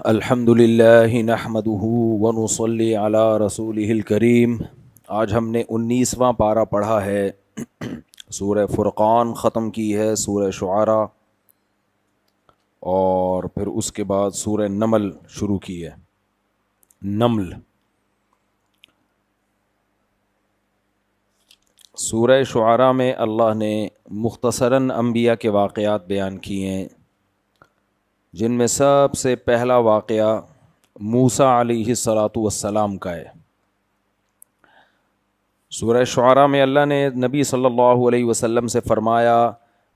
الحمد للہ نحمدہ ونصلی علی رسولہ الکریم۔ آج ہم نے 19واں پارہ پڑھا ہے، سورہ فرقان ختم کی ہے، سورہ شعراء، اور پھر اس کے بعد سورہ نمل شروع کی ہے۔ نمل سورہ شعراء میں اللہ نے مختصراً انبیاء کے واقعات بیان کیے ہیں، جن میں سب سے پہلا واقعہ موسیٰ علیہ السلام کا ہے۔ سورہ شعراء میں اللہ نے نبی صلی اللہ علیہ وسلم سے فرمایا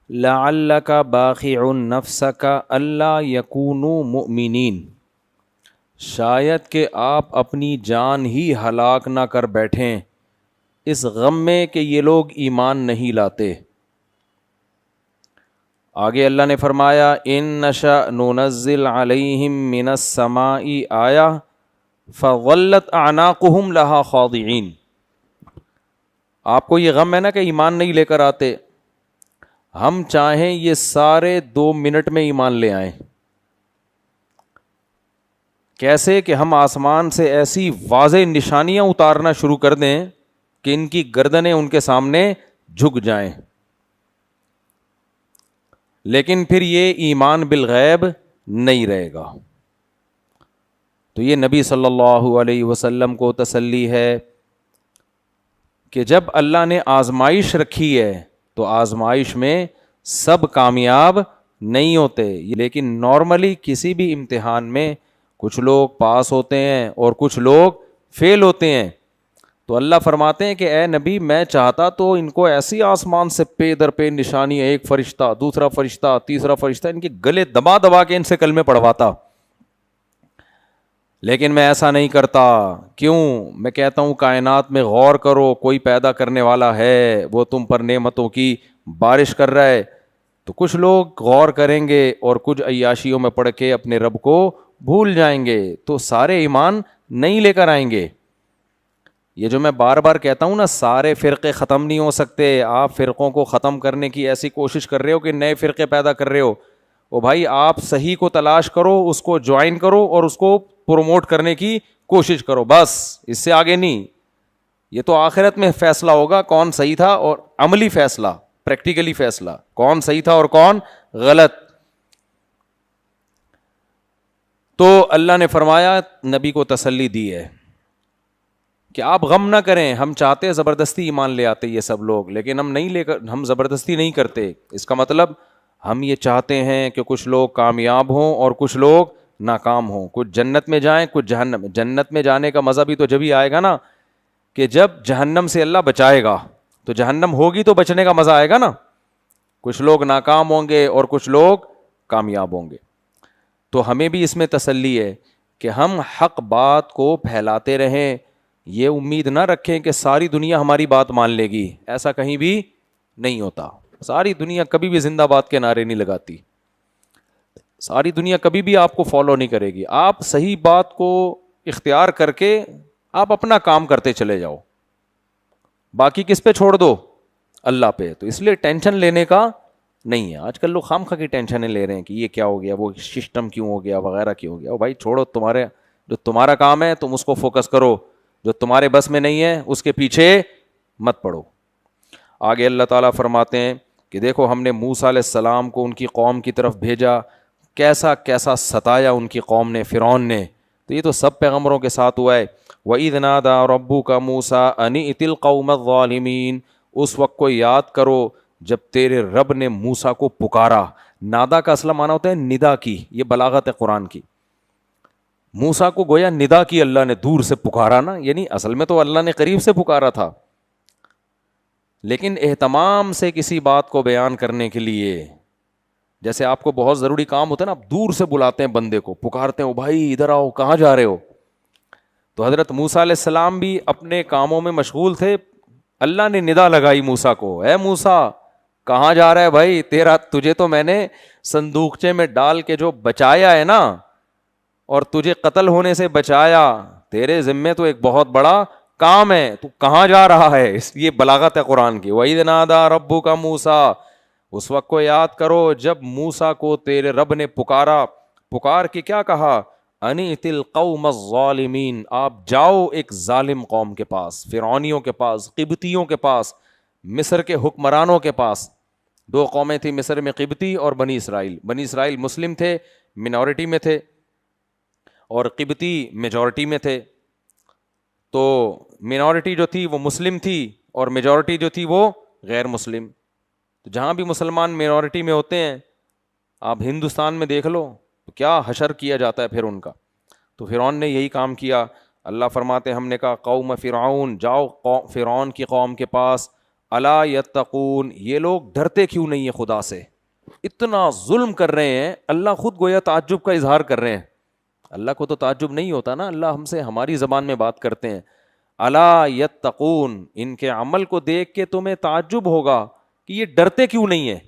لعلک باخع نفسک الا یکونوا مؤمنین، شاید کہ آپ اپنی جان ہی ہلاک نہ کر بیٹھیں اس غم میں کہ یہ لوگ ایمان نہیں لاتے۔ آگے اللہ نے فرمایا ان نشأ ننزل علیہم من السماء آیہ فظلت اعناقہم لہا خاضعین۔ آپ کو یہ غم ہے نا کہ ایمان نہیں لے کر آتے، ہم چاہیں یہ سارے 2 منٹ میں ایمان لے آئیں۔ کیسے کہ ہم آسمان سے ایسی واضح نشانیاں اتارنا شروع کر دیں کہ ان کی گردنیں ان کے سامنے جھک جائیں، لیکن پھر یہ ایمان بالغیب نہیں رہے گا۔ تو یہ نبی صلی اللہ علیہ وسلم کو تسلی ہے کہ جب اللہ نے آزمائش رکھی ہے تو آزمائش میں سب کامیاب نہیں ہوتے، لیکن نارملی کسی بھی امتحان میں کچھ لوگ پاس ہوتے ہیں اور کچھ لوگ فیل ہوتے ہیں۔ تو اللہ فرماتے ہیں کہ اے نبی، میں چاہتا تو ان کو ایسی آسمان سے پے در پے نشانی، ایک فرشتہ، دوسرا فرشتہ، تیسرا فرشتہ، ان کے گلے دبا دبا کے ان سے کلمے پڑھواتا، لیکن میں ایسا نہیں کرتا۔ کیوں؟ میں کہتا ہوں کائنات میں غور کرو، کوئی پیدا کرنے والا ہے، وہ تم پر نعمتوں کی بارش کر رہا ہے۔ تو کچھ لوگ غور کریں گے اور کچھ عیاشیوں میں پڑھ کے اپنے رب کو بھول جائیں گے، تو سارے ایمان نہیں لے کر آئیں گے۔ یہ جو میں بار بار کہتا ہوں نا، سارے فرقے ختم نہیں ہو سکتے۔ آپ فرقوں کو ختم کرنے کی ایسی کوشش کر رہے ہو کہ نئے فرقے پیدا کر رہے ہو۔ او بھائی، آپ صحیح کو تلاش کرو، اس کو جوائن کرو اور اس کو پروموٹ کرنے کی کوشش کرو، بس اس سے آگے نہیں۔ یہ تو آخرت میں فیصلہ ہوگا کون صحیح تھا، اور عملی فیصلہ، پریکٹیکلی فیصلہ، کون صحیح تھا اور کون غلط۔ تو اللہ نے فرمایا، نبی کو تسلی دی ہے کہ آپ غم نہ کریں، ہم چاہتے زبردستی ایمان لے آتے یہ سب لوگ، لیکن ہم زبردستی نہیں کرتے۔ اس کا مطلب ہم یہ چاہتے ہیں کہ کچھ لوگ کامیاب ہوں اور کچھ لوگ ناکام ہوں، کچھ جنت میں جائیں، کچھ جہنم میں۔ جنت میں جانے کا مزہ بھی تو جبھی آئے گا نا کہ جب جہنم سے اللہ بچائے گا، تو جہنم ہوگی تو بچنے کا مزہ آئے گا نا۔ کچھ لوگ ناکام ہوں گے اور کچھ لوگ کامیاب ہوں گے۔ تو ہمیں بھی اس میں تسلی ہے کہ ہم حق بات کو پھیلاتے رہیں، یہ امید نہ رکھیں کہ ساری دنیا ہماری بات مان لے گی، ایسا کہیں بھی نہیں ہوتا۔ ساری دنیا کبھی بھی زندہ باد کے نعرے نہیں لگاتی، ساری دنیا کبھی بھی آپ کو فالو نہیں کرے گی۔ آپ صحیح بات کو اختیار کر کے آپ اپنا کام کرتے چلے جاؤ، باقی کس پہ چھوڑ دو؟ اللہ پہ۔ تو اس لیے ٹینشن لینے کا نہیں ہے۔ آج کل لوگ خام خواہ کی ٹینشنیں لے رہے ہیں کہ یہ کیا ہو گیا، وہ سسٹم کیوں ہو گیا، وغیرہ کیوں ہو گیا۔ بھائی چھوڑو، جو تمہارا کام ہے تم اس کو فوکس کرو، جو تمہارے بس میں نہیں ہے اس کے پیچھے مت پڑو۔ آگے اللہ تعالیٰ فرماتے ہیں کہ دیکھو ہم نے موسیٰ علیہ السلام کو ان کی قوم کی طرف بھیجا، کیسا کیسا ستایا ان کی قوم نے، فرعون نے۔ تو یہ تو سب پیغمبروں کے ساتھ ہوا ہے۔ وَإِذْ نَادَىٰ رَبُّكَ مُوسَىٰ أَنِ ائْتِ الْقَوْمَ الظَّالِمِينَ، اس وقت کو یاد کرو جب تیرے رب نے موسیٰ کو پکارا۔ نادا کا اصل معنی ہوتا ہے ندا کی، یہ بلاغت ہے قرآن کی۔ موسیٰ کو گویا ندا کی اللہ نے، دور سے پکارا نا، یعنی اصل میں تو اللہ نے قریب سے پکارا تھا، لیکن اہتمام سے کسی بات کو بیان کرنے کے لیے، جیسے آپ کو بہت ضروری کام ہوتا ہے نا، آپ دور سے بلاتے ہیں بندے کو، پکارتے ہیں، او بھائی ادھر آؤ، کہاں جا رہے ہو؟ تو حضرت موسیٰ علیہ السلام بھی اپنے کاموں میں مشغول تھے، اللہ نے ندا لگائی موسیٰ کو، اے موسیٰ کہاں جا رہا ہے بھائی؟ تجھے تو میں نے صندوقچے میں ڈال کے جو بچایا ہے نا، اور تجھے قتل ہونے سے بچایا، تیرے ذمے تو ایک بہت بڑا کام ہے، تو کہاں جا رہا ہے؟ یہ بلاغت ہے قرآن کی۔ وَإِذْ نَادَىٰ رَبُّكَ مُوسَىٰ، اس وقت کو یاد کرو جب موسیٰ کو تیرے رب نے پکارا۔ پکار کے کیا کہا؟ انِئْتِ القوم الظالمین، آپ جاؤ ایک ظالم قوم کے پاس، فرعونیوں کے پاس، قبطیوں کے پاس، مصر کے حکمرانوں کے پاس. دو قومیں تھیں مصر میں، قبطی اور بنی اسرائیل. بنی اسرائیل مسلم تھے، منورٹی میں تھے، اور قبطی میجورٹی میں تھے. تو منورٹی جو تھی وہ مسلم تھی اور میجورٹی جو تھی وہ غیر مسلم. تو جہاں بھی مسلمان منورٹی میں ہوتے ہیں، آپ ہندوستان میں دیکھ لو تو کیا حشر کیا جاتا ہے پھر ان کا. تو فرعون نے یہی کام کیا. اللہ فرماتے ہم نے کہا قوم فرعون، جاؤ فرعون کی قوم کے پاس. الا یتقون، یہ لوگ ڈرتے کیوں نہیں ہیں خدا سے؟ اتنا ظلم کر رہے ہیں. اللہ خود گویا تعجب کا اظہار کر رہے ہیں. اللہ کو تو تعجب نہیں ہوتا نا، اللہ ہم سے ہماری زبان میں بات کرتے ہیں. الا یتقون، ان کے عمل کو دیکھ کے تمہیں تعجب ہوگا کہ یہ ڈرتے کیوں نہیں ہیں.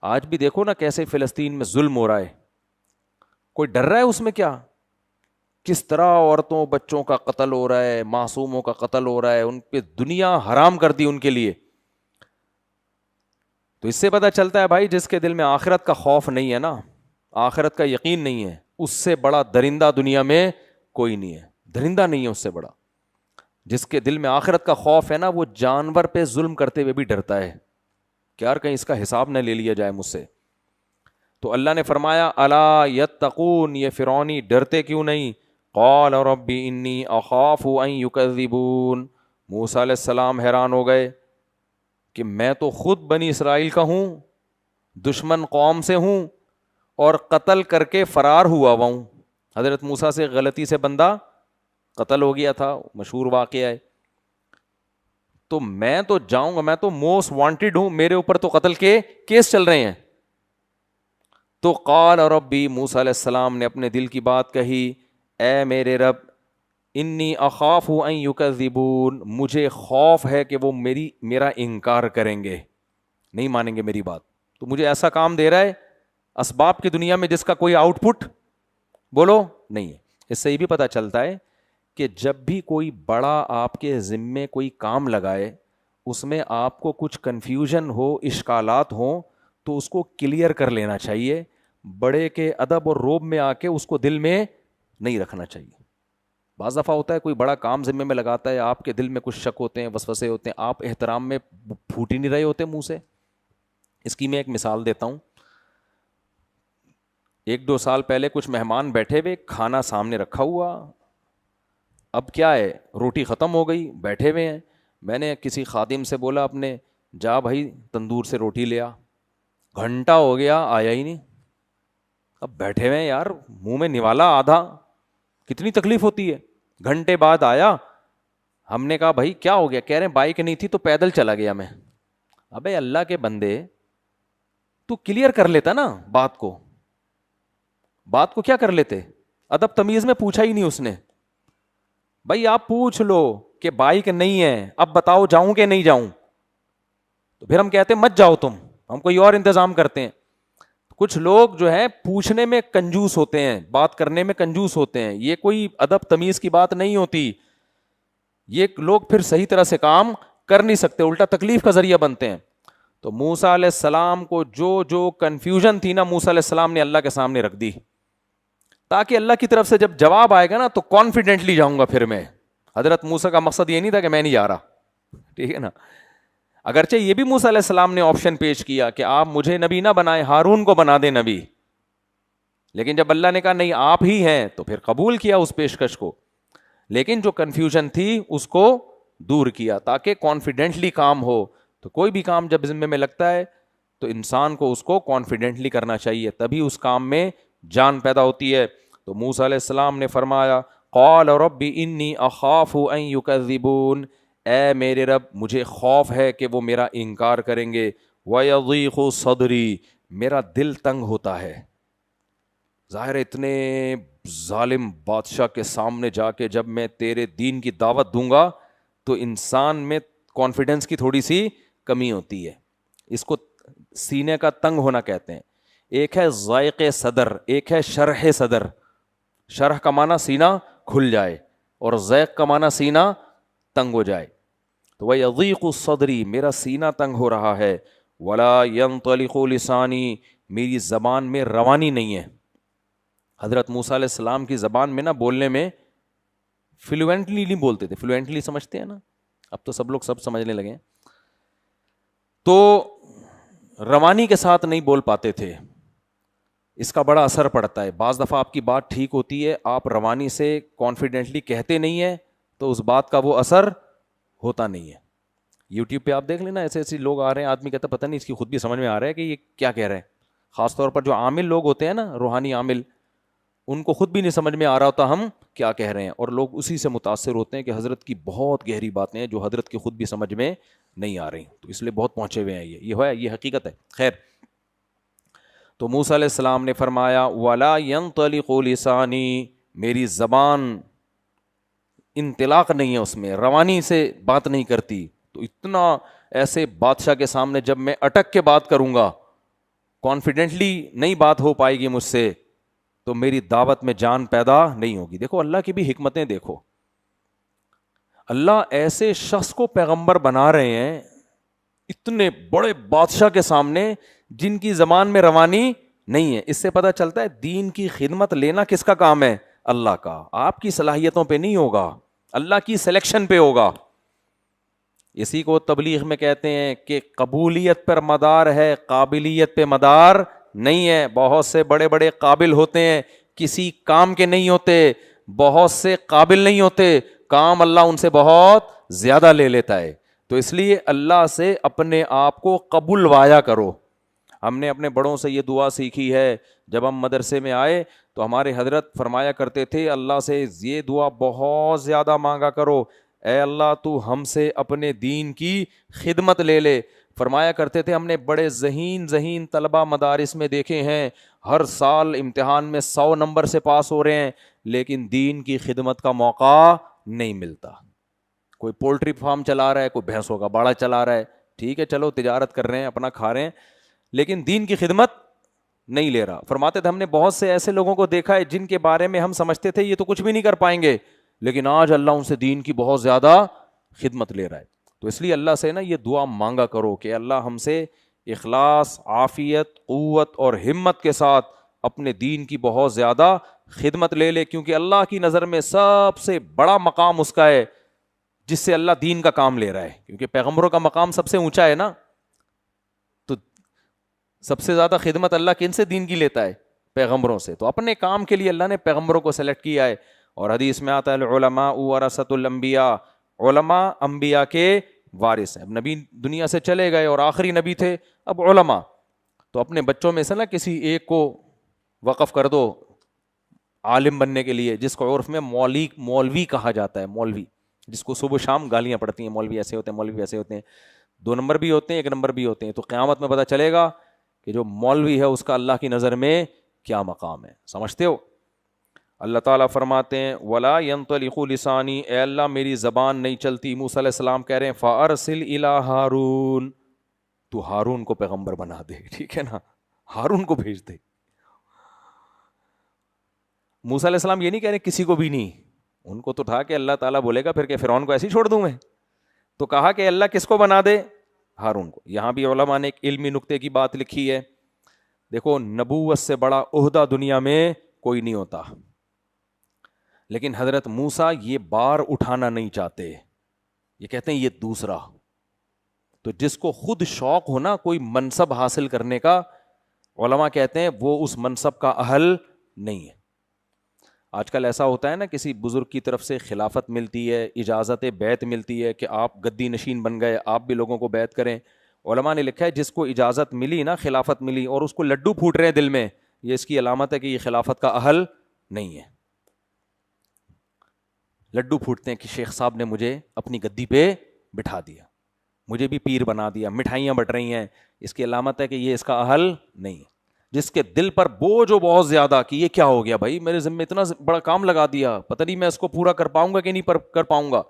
آج بھی دیکھو نا کیسے فلسطین میں ظلم ہو رہا ہے. کوئی ڈر رہا ہے اس میں؟ کیا کس طرح عورتوں بچوں کا قتل ہو رہا ہے، معصوموں کا قتل ہو رہا ہے، ان پہ دنیا حرام کر دی ان کے لیے. تو اس سے پتہ چلتا ہے بھائی، جس کے دل میں آخرت کا خوف نہیں ہے نا، آخرت کا یقین نہیں ہے، اس سے بڑا درندہ دنیا میں کوئی نہیں ہے. درندہ نہیں ہے اس سے بڑا. جس کے دل میں آخرت کا خوف ہے نا، وہ جانور پہ ظلم کرتے ہوئے بھی ڈرتا ہے کہ یار کہیں اس کا حساب نہ لے لیا جائے مجھ سے. تو اللہ نے فرمایا الا یتقون، یہ فرعونی ڈرتے کیوں نہیں؟ قال رب انی اخاف ان یکذبون، موسیٰ علیہ السلام حیران ہو گئے کہ میں تو خود بنی اسرائیل کا ہوں، دشمن قوم سے ہوں، اور قتل کر کے فرار ہوا ہوں. حضرت موسیٰ سے غلطی سے بندہ قتل ہو گیا تھا، مشہور واقعہ ہے. تو میں تو جاؤں گا، میں تو موسٹ وانٹیڈ ہوں، میرے اوپر تو قتل کے کیس چل رہے ہیں. تو قال ربی، موسیٰ علیہ السلام نے اپنے دل کی بات کہی، اے میرے رب، انی اخاف ان یکذبون، مجھے خوف ہے کہ وہ میرا انکار کریں گے، نہیں مانیں گے میری بات. تو مجھے ایسا کام دے رہا ہے اسباب کی دنیا میں جس کا کوئی آؤٹ پٹ بولو نہیں ہے. اس سے یہ بھی پتہ چلتا ہے کہ جب بھی کوئی بڑا آپ کے ذمے کوئی کام لگائے، اس میں آپ کو کچھ کنفیوژن ہو، اشکالات ہوں، تو اس کو کلیئر کر لینا چاہیے. بڑے کے ادب اور روب میں آ کے اس کو دل میں نہیں رکھنا چاہیے. بعض دفعہ ہوتا ہے کوئی بڑا کام ذمے میں لگاتا ہے، آپ کے دل میں کچھ شک ہوتے ہیں، وسوسے ہوتے ہیں، آپ احترام میں پھوٹ ہی نہیں رہے ہوتے منہ سے. اس کی میں ایک مثال دیتا ہوں. 1-2 سال پہلے کچھ مہمان بیٹھے ہوئے، کھانا سامنے رکھا ہوا. اب کیا ہے، روٹی ختم ہو گئی، بیٹھے ہوئے ہیں. میں نے کسی خادم سے بولا اپنے، جا بھائی تندور سے روٹی لے آ. گھنٹہ ہو گیا آیا ہی نہیں. اب بیٹھے ہوئے ہیں یار، منہ میں نوالا آدھا، کتنی تکلیف ہوتی ہے. گھنٹے بعد آیا. ہم نے کہا بھائی کیا ہو گیا؟ کہہ رہے ہیں بائک نہیں تھی تو پیدل چلا گیا میں. ابے اللہ کے بندے، تو کلیئر کر لیتا نا بات کو کیا کر لیتے؟ ادب تمیز میں پوچھا ہی نہیں اس نے. بھائی آپ پوچھ لو کہ بائک نہیں ہے، اب بتاؤ جاؤں کہ نہیں جاؤں. تو پھر ہم کہتے ہیں مت جاؤ تم، ہم کوئی اور انتظام کرتے ہیں. کچھ لوگ جو ہیں پوچھنے میں کنجوس ہوتے ہیں، بات کرنے میں کنجوس ہوتے ہیں. یہ کوئی ادب تمیز کی بات نہیں ہوتی. یہ لوگ پھر صحیح طرح سے کام کر نہیں سکتے، الٹا تکلیف کا ذریعہ بنتے ہیں. تو موسیٰ علیہ السلام کو جو کنفیوژن تھی نا، موسیٰ علیہ السلام نے اللہ کے سامنے رکھ دی، تاکہ اللہ کی طرف سے جب جواب آئے گا نا تو کانفیڈنٹلی جاؤں گا. پھر میں، حضرت موسیٰ کا مقصد یہ نہیں تھا کہ میں نہیں جا رہا، ٹھیک ہے نا. اگرچہ یہ بھی موسیٰ علیہ السلام نے آپشن پیش کیا کہ آپ مجھے نبی نہ بنائیں، ہارون کو بنا دیں نبی. لیکن جب اللہ نے کہا نہیں آپ ہی ہیں، تو پھر قبول کیا اس پیشکش کو. لیکن جو کنفیوژن تھی اس کو دور کیا تاکہ کانفیڈنٹلی کام ہو. تو کوئی بھی کام جب ذمے میں لگتا ہے تو انسان کو اس کو کانفیڈنٹلی کرنا چاہیے، تبھی اس کام میں جان پیدا ہوتی ہے. تو موسیٰ علیہ السلام نے فرمایا قال رب انی اخاف ان یکذبون، اے میرے رب مجھے خوف ہے کہ وہ میرا انکار کریں گے. ویضیق صدری، میرا دل تنگ ہوتا ہے. ظاہر اتنے ظالم بادشاہ کے سامنے جا کے جب میں تیرے دین کی دعوت دوں گا تو انسان میں کانفیڈنس کی تھوڑی سی کمی ہوتی ہے. اس کو سینے کا تنگ ہونا کہتے ہیں. ایک ہے ضائق صدر، ایک ہے شرح صدر. شرح کا معنی سینہ کھل جائے اور ضائق کا معنی سینہ تنگ ہو جائے. تو وَيَضِيقُ صَدْرِي، میرا سینہ تنگ ہو رہا ہے. وَلَا يَنطَلِقُ لِسَانِي، میری زبان میں روانی نہیں ہے. حضرت موسیٰ علیہ السلام کی زبان میں نا بولنے میں فلوئنٹلی نہیں بولتے تھے. فلوئنٹلی سمجھتے ہیں نا, اب تو سب لوگ سب سمجھنے لگے ہیں. تو روانی کے ساتھ نہیں بول پاتے تھے. اس کا بڑا اثر پڑتا ہے. بعض دفعہ آپ کی بات ٹھیک ہوتی ہے, آپ روانی سے کانفیڈنٹلی کہتے نہیں ہیں تو اس بات کا وہ اثر ہوتا نہیں ہے. یوٹیوب پہ آپ دیکھ لینا, ایسے ایسے لوگ آ رہے ہیں, آدمی کہتا ہے پتہ نہیں اس کی خود بھی سمجھ میں آ رہا ہے کہ یہ کیا کہہ رہے ہیں. خاص طور پر جو عامل لوگ ہوتے ہیں نا, روحانی عامل, ان کو خود بھی نہیں سمجھ میں آ رہا ہوتا ہم کیا کہہ رہے ہیں, اور لوگ اسی سے متاثر ہوتے ہیں کہ حضرت کی بہت گہری باتیں ہیں جو حضرت کی خود بھی سمجھ میں نہیں آ رہی, تو اس لیے بہت پہنچے ہوئے ہیں. یہ حقیقت ہے. خیر, تو موسیٰ علیہ السلام نے فرمایا وَلَا يَنطَلِقُ لِسَانِي, میری زبان انطلاق نہیں ہے, اس میں روانی سے بات نہیں کرتی. تو اتنا ایسے بادشاہ کے سامنے جب میں اٹک کے بات کروں گا, کانفیڈنٹلی نہیں بات ہو پائے گی مجھ سے, تو میری دعوت میں جان پیدا نہیں ہوگی. دیکھو اللہ کی بھی حکمتیں دیکھو. اللہ ایسے شخص کو پیغمبر بنا رہے ہیں اتنے بڑے بادشاہ کے سامنے جن کی زبان میں روانی نہیں ہے. اس سے پتہ چلتا ہے دین کی خدمت لینا کس کا کام ہے؟ اللہ کا. آپ کی صلاحیتوں پہ نہیں ہوگا, اللہ کی سلیکشن پہ ہوگا. اسی کو تبلیغ میں کہتے ہیں کہ قبولیت پر مدار ہے, قابلیت پہ مدار نہیں ہے. بہت سے بڑے بڑے قابل ہوتے ہیں, کسی کام کے نہیں ہوتے. بہت سے قابل نہیں ہوتے, کام اللہ ان سے بہت زیادہ لے لیتا ہے. تو اس لیے اللہ سے اپنے آپ کو قبول وایا کرو. ہم نے اپنے بڑوں سے یہ دعا سیکھی ہے. جب ہم مدرسے میں آئے تو ہمارے حضرت فرمایا کرتے تھے اللہ سے یہ دعا بہت زیادہ مانگا کرو, اے اللہ تو ہم سے اپنے دین کی خدمت لے لے. فرمایا کرتے تھے ہم نے بڑے ذہین طلبہ مدارس میں دیکھے ہیں, ہر سال امتحان میں 100 نمبر سے پاس ہو رہے ہیں, لیکن دین کی خدمت کا موقع نہیں ملتا. کوئی پولٹری فارم چلا رہا ہے, کوئی بھینسوں کا باڑا چلا رہا ہے, ٹھیک ہے چلو تجارت کر رہے ہیں, اپنا کھا رہے ہیں, لیکن دین کی خدمت نہیں لے رہا. فرماتے تھے ہم نے بہت سے ایسے لوگوں کو دیکھا ہے جن کے بارے میں ہم سمجھتے تھے یہ تو کچھ بھی نہیں کر پائیں گے, لیکن آج اللہ ان سے دین کی بہت زیادہ خدمت لے رہا ہے. تو اس لیے اللہ سے نا یہ دعا مانگا کرو کہ اللہ ہم سے اخلاص, عافیت, قوت اور ہمت کے ساتھ اپنے دین کی بہت زیادہ خدمت لے لے, کیونکہ اللہ کی نظر میں سب سے بڑا مقام اس کا ہے جس سے اللہ دین کا کام لے رہا ہے. کیونکہ پیغمبروں کا مقام سب سے اونچا ہے نا, تو سب سے زیادہ خدمت اللہ کن سے دین کی لیتا ہے؟ پیغمبروں سے. تو اپنے کام کے لیے اللہ نے پیغمبروں کو سلیکٹ کیا ہے. اور حدیث میں آتا ہے العلماء ورثۃ الانبیاء, علماء انبیاء کے وارث ہیں. اب نبی دنیا سے چلے گئے اور آخری نبی تھے, اب علماء. تو اپنے بچوں میں سے نا کسی ایک کو وقف کر دو عالم بننے کے لیے, جس کو عرف میں مولوی کہا جاتا ہے. مولوی جس کو صبح شام گالیاں پڑتی ہیں, مولوی ایسے ہوتے ہیں, مولوی ایسے ہوتے ہیں. 2 نمبر بھی ہوتے ہیں, 1 نمبر بھی ہوتے ہیں. تو قیامت میں پتہ چلے گا کہ جو مولوی ہے اس کا اللہ کی نظر میں کیا مقام ہے. سمجھتے ہو؟ اللہ تعالیٰ فرماتے ہیں وَلَا يَنطَلِقُ لِسَانِي, اے اللہ میری زبان نہیں چلتی. موسیٰ علیہ السلام کہہ رہے ہیں فَأَرْسِلْ إِلَىٰ هَارُونَ, تو ہارون کو پیغمبر بنا دے. ٹھیک ہے نا, ہارون کو بھیج دے. موسیٰ علیہ السلام یہ نہیں کہہ رہے کسی کو بھی نہیں, ان کو تو تھا کہ اللہ تعالیٰ بولے گا پھر کہ فرعون کو ایسے ہی چھوڑ دوں میں. تو کہا کہ اللہ کس کو بنا دے؟ ہارون کو. یہاں بھی علماء نے ایک علمی نکتے کی بات لکھی ہے. دیکھو نبوت سے بڑا عہدہ دنیا میں کوئی نہیں ہوتا, لیکن حضرت موسیٰ یہ بار اٹھانا نہیں چاہتے, یہ کہتے ہیں یہ دوسرا. تو جس کو خود شوق ہو نا کوئی منصب حاصل کرنے کا, علماء کہتے ہیں وہ اس منصب کا اہل نہیں ہے. آج کل ایسا ہوتا ہے نا کسی بزرگ کی طرف سے خلافت ملتی ہے, اجازت بیعت ملتی ہے کہ آپ گدی نشین بن گئے, آپ بھی لوگوں کو بیعت کریں. علماء نے لکھا ہے جس کو اجازت ملی نا, خلافت ملی, اور اس کو لڈو پھوٹ رہے ہیں دل میں, یہ اس کی علامت ہے کہ یہ خلافت کا اہل نہیں ہے. لڈو پھوٹتے ہیں کہ شیخ صاحب نے مجھے اپنی گدی پہ بٹھا دیا, مجھے بھی پیر بنا دیا, مٹھائیاں بٹ رہی ہیں, اس کی علامت ہے کہ یہ اس کا اہل نہیں ہے. جس کے دل پر بوجھ ہو بہت زیادہ کہ یہ کیا ہو گیا بھائی, میرے ذمہ اتنا بڑا کام لگا دیا, پتہ نہیں میں اس کو پورا کر پاؤں گا کہ نہیں کر پاؤں گا,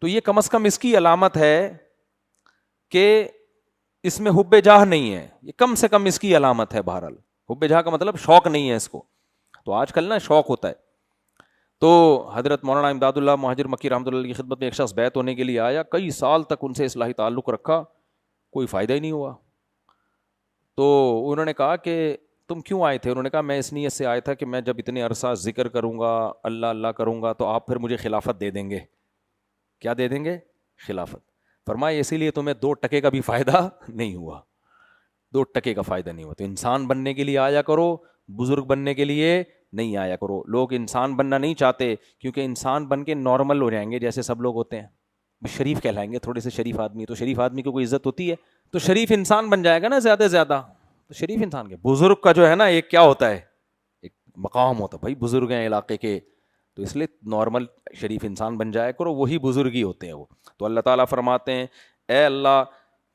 تو یہ کم از کم اس کی علامت ہے کہ اس میں حب جاہ نہیں ہے. یہ کم سے کم اس کی علامت ہے. بہرحال حب جاہ کا مطلب شوق نہیں ہے اس کو. تو آج کل نا شوق ہوتا ہے. تو حضرت مولانا امداد اللہ مہاجر مکی رحمۃ اللہ کی خدمت میں ایک شخص بیعت ہونے کے لیے آیا, کئی سال تک ان سے اصلاحی تعلق رکھا, کوئی فائدہ ہی نہیں ہوا. تو انہوں نے کہا کہ تم کیوں آئے تھے؟ انہوں نے کہا میں اس نیت سے آیا تھا کہ میں جب اتنے عرصہ ذکر کروں گا، اللہ اللہ کروں گا، تو آپ پھر مجھے خلافت دے دیں گے۔ کیا دے دیں گے؟ خلافت۔ فرمایا اسی لیے تمہیں 2 ٹکے کا بھی فائدہ نہیں ہوا، 2 ٹکے کا فائدہ نہیں ہوا۔ تو انسان بننے کے لیے آیا کرو، بزرگ بننے کے لیے نہیں آیا کرو۔ لوگ انسان بننا نہیں چاہتے کیونکہ انسان بن کے نارمل ہو جائیں گے جیسے سب لوگ ہوتے ہیں، شریف کہلائیں گے، تھوڑے سے شریف آدمی، تو شریف آدمی کو کوئی عزت ہوتی ہے؟ تو شریف انسان بن جائے گا نا زیادہ سے زیادہ، تو شریف انسان کے بزرگ کا جو ہے نا ایک کیا ہوتا ہے، ایک مقام ہوتا ہے، بھائی بزرگ ہیں علاقے کے، تو اس لیے نارمل شریف انسان بن جائے کرو، وہی بزرگ ہی ہوتے ہیں وہ۔ تو اللہ تعالیٰ فرماتے ہیں اے اللہ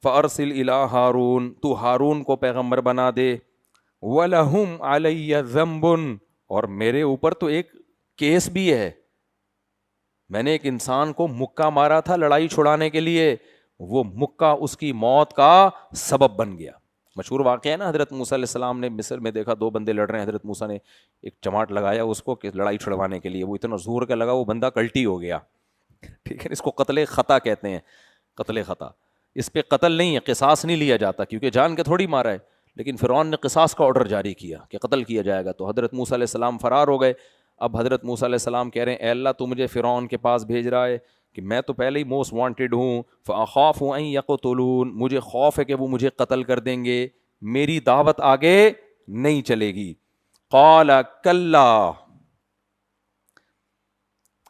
فارسل الی ہارون، تو ہارون کو پیغمبر بنا دے، وَلَهُمْ عَلَيَّ ذَنْبٌ، اور میرے اوپر تو ایک کیس بھی ہے، میں نے ایک انسان کو مکہ مارا تھا لڑائی چھڑانے کے لیے، وہ مکہ اس کی موت کا سبب بن گیا۔ مشہور واقعہ ہے نا، حضرت موسیٰ علیہ السلام نے مصر میں دیکھا 2 بندے لڑ رہے ہیں، حضرت موسیٰ نے ایک چماٹ لگایا اس کو کہ لڑائی چھڑوانے کے لیے، وہ اتنا زور کا لگا وہ بندہ کلٹی ہو گیا، ٹھیک ہے، اس کو قتل خطا کہتے ہیں، قتل خطا۔ اس پہ قتل نہیں ہے، قصاص نہیں لیا جاتا کیونکہ جان کے تھوڑی مارا ہے، لیکن فرعون نے قصاص کا آرڈر جاری کیا کہ قتل کیا جائے گا، تو حضرت موسیٰ علیہ السلام فرار ہو گئے۔ اب حضرت موسیٰ علیہ السلام کہہ رہے ہیں اے اللہ تو مجھے فرعون کے پاس بھیج رہا ہے کہ میں تو پہلے ہی موسٹ وانٹیڈ ہوں، فاخاف ان یقتلون، مجھے خوف ہے کہ وہ مجھے قتل کر دیں گے، میری دعوت آگے نہیں چلے گی۔ قال کلا،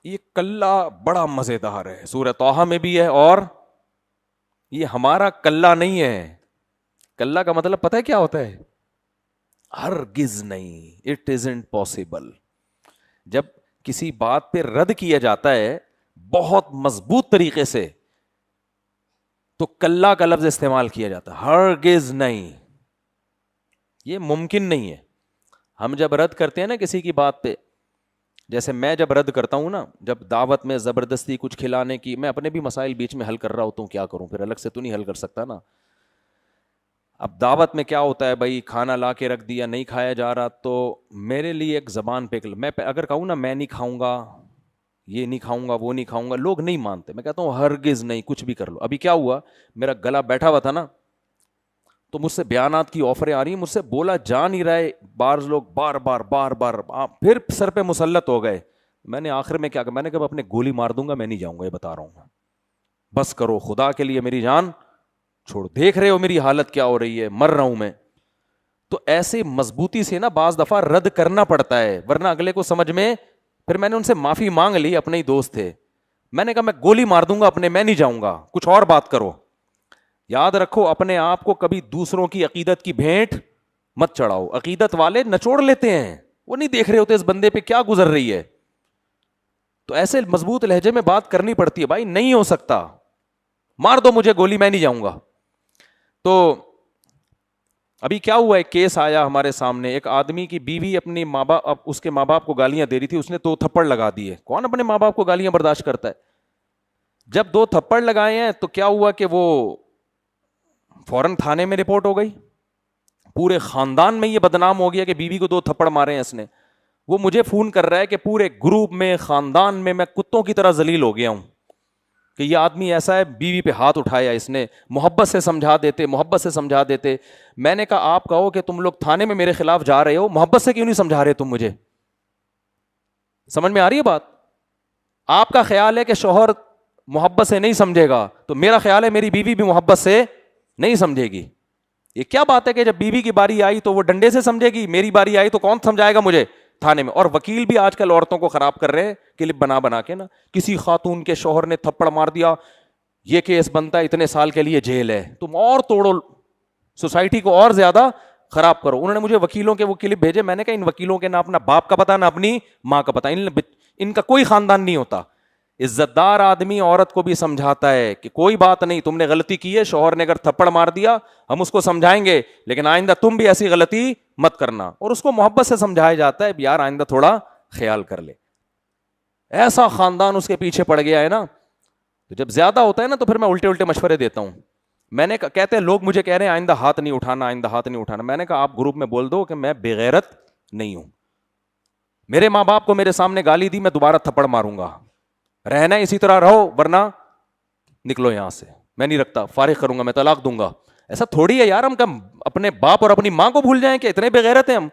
یہ کلا بڑا مزیدار ہے، سورہ طٰہٰ میں بھی ہے، اور یہ ہمارا کلا نہیں ہے۔ کلا کا مطلب پتہ ہے کیا ہوتا ہے؟ ہرگز نہیں، اٹ ازنٹ پاسبل۔ جب کسی بات پہ رد کیا جاتا ہے بہت مضبوط طریقے سے تو کلا کا لفظ استعمال کیا جاتا ہے، ہرگز نہیں، یہ ممکن نہیں ہے۔ ہم جب رد کرتے ہیں نا کسی کی بات پہ، جیسے میں جب رد کرتا ہوں نا، جب دعوت میں زبردستی کچھ کھلانے کی، میں اپنے بھی مسائل بیچ میں حل کر رہا ہوتا ہوں، کیا کروں، پھر الگ سے تو نہیں حل کر سکتا نا۔ اب دعوت میں کیا ہوتا ہے بھائی، کھانا لا کے رکھ دیا نہیں کھایا جا رہا، تو میرے لیے ایک زبان پہ میں اگر کہوں نا میں نہیں کھاؤں گا، یہ نہیں کھاؤں گا، وہ نہیں کھاؤں گا، لوگ نہیں مانتے، میں کہتا ہوں ہرگز نہیں، کچھ بھی کر لو۔ ابھی کیا ہوا، میرا گلا بیٹھا ہوا تھا نا، تو مجھ سے بیانات کی آفریں آ رہی ہیں، مجھ سے بولا جا نہیں رہا ہے، بعض لوگ بار بار پھر سر پہ مسلط ہو گئے۔ میں نے آخر میں کیا کہا، میں نے کہا اپنے گولی مار دوں گا، میں نہیں جاؤں گا، یہ بتا رہا ہوں، بس کرو خدا کے لیے میری جان چھوڑ، دیکھ رہے ہو میری حالت کیا ہو رہی ہے، مر رہا ہوں میں۔ تو ایسے مضبوطی سے نا بعض دفعہ رد کرنا پڑتا ہے، ورنہ اگلے کو سمجھ میں، پھر میں نے ان سے معافی مانگ لی، اپنے ہی دوست تھے، میں نے کہا میں گولی مار دوں گا اپنے، میں نہیں جاؤں گا، کچھ اور بات کرو۔ یاد رکھو اپنے آپ کو کبھی دوسروں کی عقیدت کی بھینٹ مت چڑھاؤ، عقیدت والے نچوڑ لیتے ہیں، وہ نہیں دیکھ رہے ہوتے اس بندے پہ کیا گزر رہی ہے، تو ایسے مضبوط لہجے میں بات کرنی پڑتی ہے، بھائی نہیں ہو سکتا، مار دو مجھے گولی، میں نہیں جاؤں گا۔ تو ابھی کیا ہوا، ایک کیس آیا ہمارے سامنے، ایک آدمی کی بیوی اپنی ماں باپ، اس کے ماں باپ کو گالیاں دے رہی تھی، اس نے 2 تھپڑ لگا دیے۔ کون اپنے ماں باپ کو گالیاں برداشت کرتا ہے؟ جب 2 تھپڑ لگائے ہیں تو کیا ہوا کہ وہ فوراً تھانے میں رپورٹ ہو گئی، پورے خاندان میں یہ بدنام ہو گیا کہ بیوی کو 2 تھپڑ مارے ہیں اس نے۔ وہ مجھے فون کر رہا ہے کہ پورے گروپ میں، خاندان میں کتوں کی طرح ذلیل ہو گیا ہوں کہ یہ آدمی ایسا ہے، بیوی پہ ہاتھ اٹھایا اس نے، محبت سے سمجھا دیتے۔ میں نے کہا آپ کہو کہ تم لوگ تھانے میں میرے خلاف جا رہے ہو، محبت سے کیوں نہیں سمجھا رہے تم مجھے؟ سمجھ میں آ رہی ہے بات؟ آپ کا خیال ہے کہ شوہر محبت سے نہیں سمجھے گا، تو میرا خیال ہے میری بیوی بھی محبت سے نہیں سمجھے گی۔ یہ کیا بات ہے کہ جب بیوی کی باری آئی تو وہ ڈنڈے سے سمجھے گی، میری باری آئی تو کون سمجھائے گا مجھے تھانے میں؟ اور وکیل بھی آج کل عورتوں کو خراب کر رہے ہیں، کلپ بنا کے نا، کسی خاتون کے شوہر نے تھپڑ مار دیا، یہ کیس بنتا ہے اتنے سال کے لیے جیل ہے، تم اور توڑو، سوسائٹی کو اور زیادہ خراب کرو۔ انہوں نے مجھے وکیلوں کے وہ کلپ بھیجے، میں نے کہا ان وکیلوں کے نہ اپنا باپ کا پتا نہ اپنی ماں کا پتا، ان کا کوئی خاندان نہیں ہوتا۔ عزت دار آدمی عورت کو بھی سمجھاتا ہے کہ کوئی بات نہیں، تم نے غلطی کی ہے، شوہر نے اگر تھپڑ مار دیا ہم اس کو سمجھائیں گے، لیکن آئندہ تم بھی ایسی غلطی مت کرنا، اور اس کو محبت سے سمجھایا جاتا ہے یار آئندہ تھوڑا خیال کر لے۔ ایسا خاندان اس کے پیچھے پڑ گیا ہے نا، تو جب زیادہ ہوتا ہے نا تو پھر میں الٹے مشورے دیتا ہوں۔ میں نے کہتے ہیں لوگ مجھے کہہ رہے ہیں آئندہ ہاتھ نہیں اٹھانا، میں نے کہا آپ گروپ میں بول دو کہ میں بے غیرت نہیں ہوں، میرے ماں باپ کو میرے سامنے گالی دی میں دوبارہ تھپڑ ماروں گا، رہنا اسی طرح رہو ورنہ نکلو یہاں سے، میں نہیں رکھتا، فارغ کروں گا، میں طلاق دوں گا۔ ایسا تھوڑی ہے یار ہم کم اپنے باپ اور اپنی ماں کو بھول جائیں کہ اتنے بے غیرت ہیں ہم.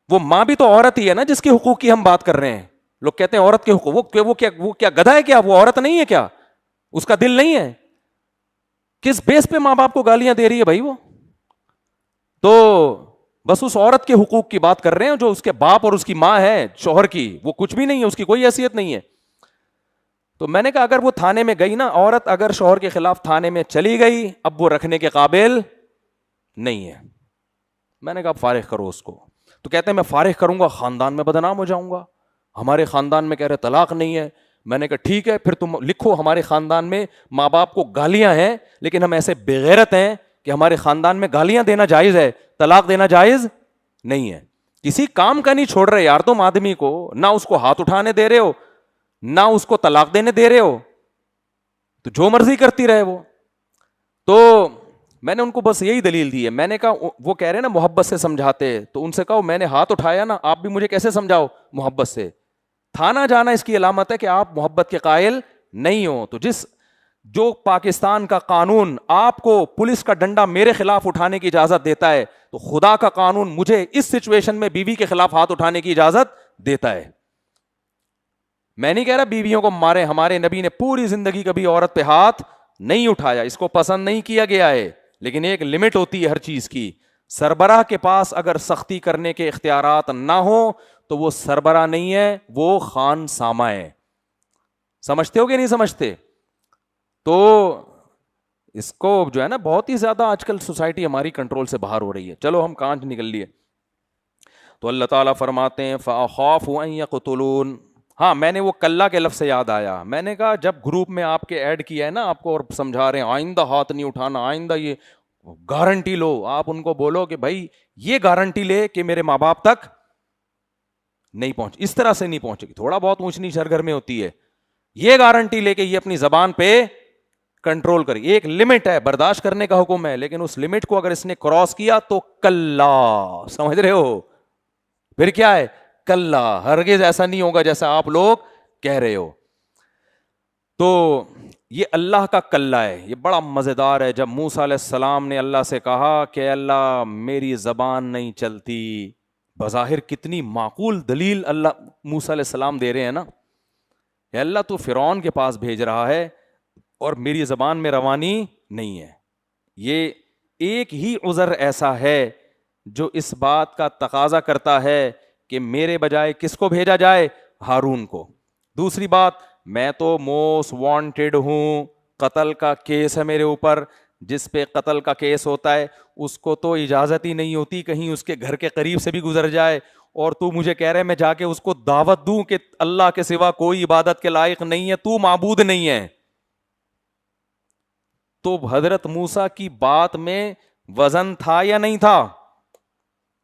وہ ماں بھی تو عورت ہی ہے نا جس کے حقوق کی ہم بات کر رہے ہیں. لوگ کہتے ہیں عورت کے حقوق, وہ کیا گدھا ہے کیا, وہ عورت نہیں ہے کیا, اس کا دل نہیں ہے؟ کس بیس پہ ماں باپ کو گالیاں دے رہی ہے بھائی وہ؟ تو بس اس عورت کے حقوق کی بات کر رہے ہیں جو اس کے باپ اور اس کی ماں ہے شوہر کی, وہ کچھ بھی نہیں ہے, اس کی کوئی حیثیت نہیں ہے. تو میں نے کہا اگر وہ تھانے میں گئی نا, عورت اگر شوہر کے خلاف تھانے میں چلی گئی, اب وہ رکھنے کے قابل نہیں ہے. میں نے کہا فارغ کرو اس کو. تو کہتے ہیں میں فارغ کروں گا خاندان میں بدنام ہو جاؤں گا, ہمارے خاندان میں کہہ رہے طلاق نہیں ہے. میں نے کہا ٹھیک ہے پھر تم لکھو ہمارے خاندان میں ماں باپ کو گالیاں ہیں لیکن ہم ایسے بغیرت ہیں کہ ہمارے خاندان میں گالیاں دینا جائز ہے, طلاق دینا جائز نہیں ہے. کسی کام کا نہیں چھوڑ رہے یار تم آدمی کو, نہ اس کو ہاتھ اٹھانے دے رہے ہو نہ اس کو طلاق دینے دے رہے ہو, تو جو مرضی کرتی رہے وہ. تو میں نے ان کو بس یہی دلیل دی ہے. میں نے کہا وہ کہہ رہے ہیں نا محبت سے سمجھاتے, تو ان سے کہو میں نے ہاتھ اٹھایا نا, آپ بھی مجھے کیسے سمجھاؤ محبت سے. تھانہ جانا اس کی علامت ہے کہ آپ محبت کے قائل نہیں ہو. تو جو پاکستان کا قانون آپ کو پولیس کا ڈنڈا میرے خلاف اٹھانے کی اجازت دیتا ہے, تو خدا کا قانون مجھے اس سچویشن میں بیوی کے خلاف ہاتھ اٹھانے کی اجازت دیتا ہے. میں نہیں کہہ رہا بیویوں کو مارے, ہمارے نبی نے پوری زندگی کبھی عورت پہ ہاتھ نہیں اٹھایا, اس کو پسند نہیں کیا گیا ہے, لیکن ایک لمٹ ہوتی ہے ہر چیز کی. سربراہ کے پاس اگر سختی کرنے کے اختیارات نہ ہو تو وہ سربراہ نہیں ہے, وہ خان سامہ ہے. سمجھتے ہو کہ نہیں سمجھتے؟ تو اس کو جو ہے نا بہت ہی زیادہ آج کل سوسائٹی ہماری کنٹرول سے باہر ہو رہی ہے. چلو ہم کانچ نکل لیے. تو اللہ تعالیٰ فرماتے ہیں فَأَخَافُ أَن يَقْتُلُونَ. ہاں میں نے وہ کلّا کے لفظ سے یاد آیا, میں نے کہا جب گروپ میں آپ کے ایڈ کیا ہے نا آپ کو اور سمجھا رہے ہیں آئندہ ہاتھ نہیں اٹھانا, آئندہ یہ گارنٹی لو, آپ ان کو بولو کہ بھائی یہ گارنٹی لے کہ میرے ماں باپ تک نہیں پہنچ, اس طرح سے نہیں پہنچے گی, تھوڑا بہت اونچ نیچ ہر گھر میں ہوتی ہے, یہ گارنٹی لے کے یہ اپنی زبان پہ کنٹرول کرے. ایک لمٹ ہے, برداشت کرنے کا حکم ہے, لیکن اس لمٹ کو اگر اس نے کراس کیا تو کلا, سمجھ رہے ہو, پھر کیا ہے کلا, ہرگز ایسا نہیں ہوگا جیسا آپ لوگ کہہ رہے ہو. تو یہ اللہ کا کلا ہے, یہ بڑا مزیدار ہے. جب موسیٰ علیہ السلام نے اللہ سے کہا کہ اللہ میری زبان نہیں چلتی, بظاہر کتنی معقول دلیل اللہ موسیٰ علیہ السلام دے رہے ہیں نا, کہ اللہ تو فرعون کے پاس بھیج رہا ہے اور میری زبان میں روانی نہیں ہے. یہ ایک ہی عذر ایسا ہے جو اس بات کا تقاضا کرتا ہے کہ میرے بجائے کس کو بھیجا جائے, ہارون کو. دوسری بات, میں تو موسٹ وانٹیڈ ہوں, قتل کا کیس ہے میرے اوپر, جس پہ قتل کا کیس ہوتا ہے اس کو تو اجازت ہی نہیں ہوتی کہیں اس کے گھر کے قریب سے بھی گزر جائے, اور تو مجھے کہہ رہے میں جا کے اس کو دعوت دوں کہ اللہ کے سوا کوئی عبادت کے لائق نہیں ہے, تو معبود نہیں ہے. تو حضرت موسیٰ کی بات میں وزن تھا یا نہیں تھا؟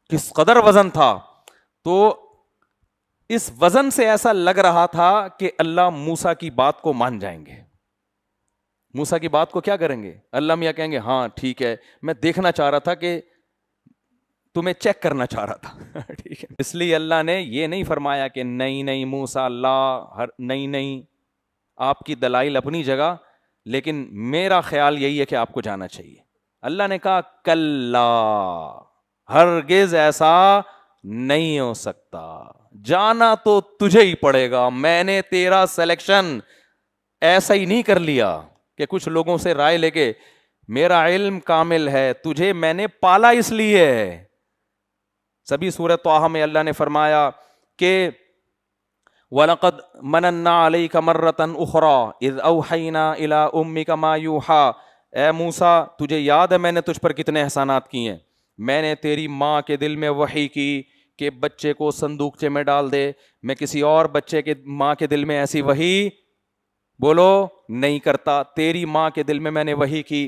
کس قدر وزن تھا. تو اس وزن سے ایسا لگ رہا تھا کہ اللہ موسیٰ کی بات کو مان جائیں گے. موسیٰ کی بات کو کیا کریں گے, اللہ میاں کہیں گے ہاں ٹھیک ہے, میں دیکھنا چاہ رہا تھا کہ تمہیں چیک کرنا چاہ رہا تھا ٹھیک ہے. اس لیے اللہ نے یہ نہیں فرمایا کہ نہیں موسیٰ اللہ نہیں, آپ کی دلائل اپنی جگہ, لیکن میرا خیال یہی ہے کہ آپ کو جانا چاہیے. اللہ نے کہا کلا, ہرگز ایسا نہیں ہو سکتا, جانا تو تجھے ہی پڑے گا. میں نے تیرا سلیکشن ایسا ہی نہیں کر لیا کہ کچھ لوگوں سے رائے لے کے, میرا علم کامل ہے, تجھے میں نے پالا اس لیے ہے. سبھی سورۃ طٰہٰ میں اللہ نے فرمایا کہ وَلَقَدْ مَنَنَّا عَلَيْكَ مَرَّةً أُخْرَىٰ إِذْ أَوْحَيْنَا إِلَىٰ أُمِّكَ مَا يُوحَىٰ. اے موسیٰ تجھے یاد ہے میں نے تجھ پر کتنے احسانات کیے ہیں. میں نے تیری ماں کے دل میں وحی کی کہ بچے کو صندوقچے میں ڈال دے, میں کسی اور بچے کے ماں کے دل میں ایسی وحی بولو نہیں کرتا. تیری ماں کے دل میں نے وحی کی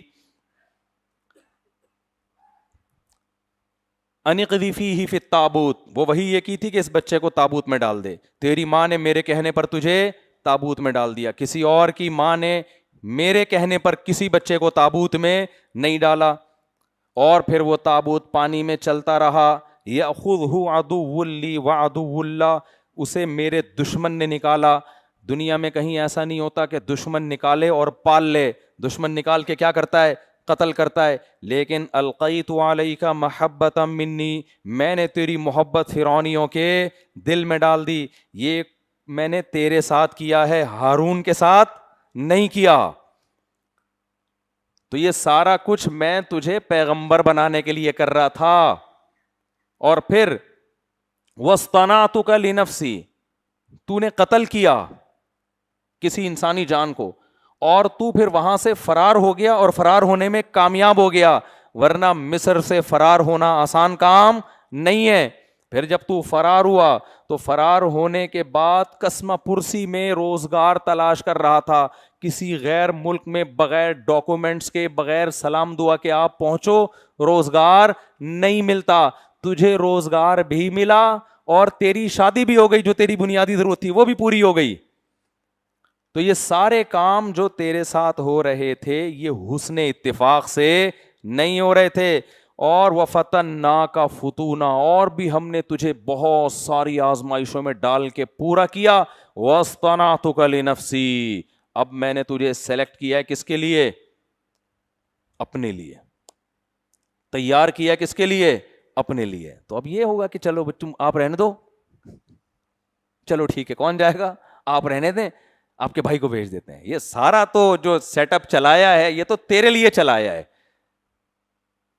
ان اقذفیہ فی التابوت, وہ وحی یہ کی تھی کہ اس بچے کو تابوت میں ڈال دے. تیری ماں نے میرے کہنے پر تجھے تابوت میں ڈال دیا, کسی اور کی ماں نے میرے کہنے پر کسی بچے کو تابوت میں نہیں ڈالا. اور پھر وہ تابوت پانی میں چلتا رہا, یأخذہ عدو لی وعدو اللہ, اسے میرے دشمن نے نکالا. دنیا میں کہیں ایسا نہیں ہوتا کہ دشمن نکالے اور پال لے. دشمن نکال کے کیا کرتا ہے, قتل کرتا ہے. لیکن القیت علیک محبۃ منی, میں نے تیری محبت فرعونیوں کے دل میں ڈال دی. یہ میں نے تیرے ساتھ کیا ہے, ہارون کے ساتھ نہیں کیا. تو یہ سارا کچھ میں تجھے پیغمبر بنانے کے لیے کر رہا تھا. اور پھر وَاصْطَنَعْتُكَ لِنَفْسِي, تو نے قتل کیا کسی انسانی جان کو, اور تو پھر وہاں سے فرار ہو گیا اور فرار ہونے میں کامیاب ہو گیا, ورنہ مصر سے فرار ہونا آسان کام نہیں ہے. پھر جب تو فرار ہوا تو فرار ہونے کے بعد قسمہ پرسی میں روزگار تلاش کر رہا تھا, کسی غیر ملک میں بغیر ڈاکومنٹس کے, بغیر سلام دعا کے آپ پہنچو, روزگار نہیں ملتا. تجھے روزگار بھی ملا اور تیری شادی بھی ہو گئی, جو تیری بنیادی ضرورت تھی وہ بھی پوری ہو گئی. تو یہ سارے کام جو تیرے ساتھ ہو رہے تھے یہ حسن اتفاق سے نہیں ہو رہے تھے. اور وَفَتَنَّاكَ فُتُونًا, اور بھی ہم نے تجھے بہت ساری آزمائشوں میں ڈال کے پورا کیا. وَاصْطَنَعْتُكَ لِنَفْسِي, اب میں نے تجھے سلیکٹ کیا ہے کس کے لیے؟ اپنے لیے. تیار کیا کس کے لیے؟ اپنے لیے. تو اب یہ ہوگا کہ چلو تم آپ رہنے دو, چلو ٹھیک ہے, کون جائے گا, آپ رہنے دیں, آپ کے بھائی کو بھیج دیتے ہیں. یہ سارا تو جو سیٹ اپ چلایا ہے یہ تو تیرے لیے چلایا ہے,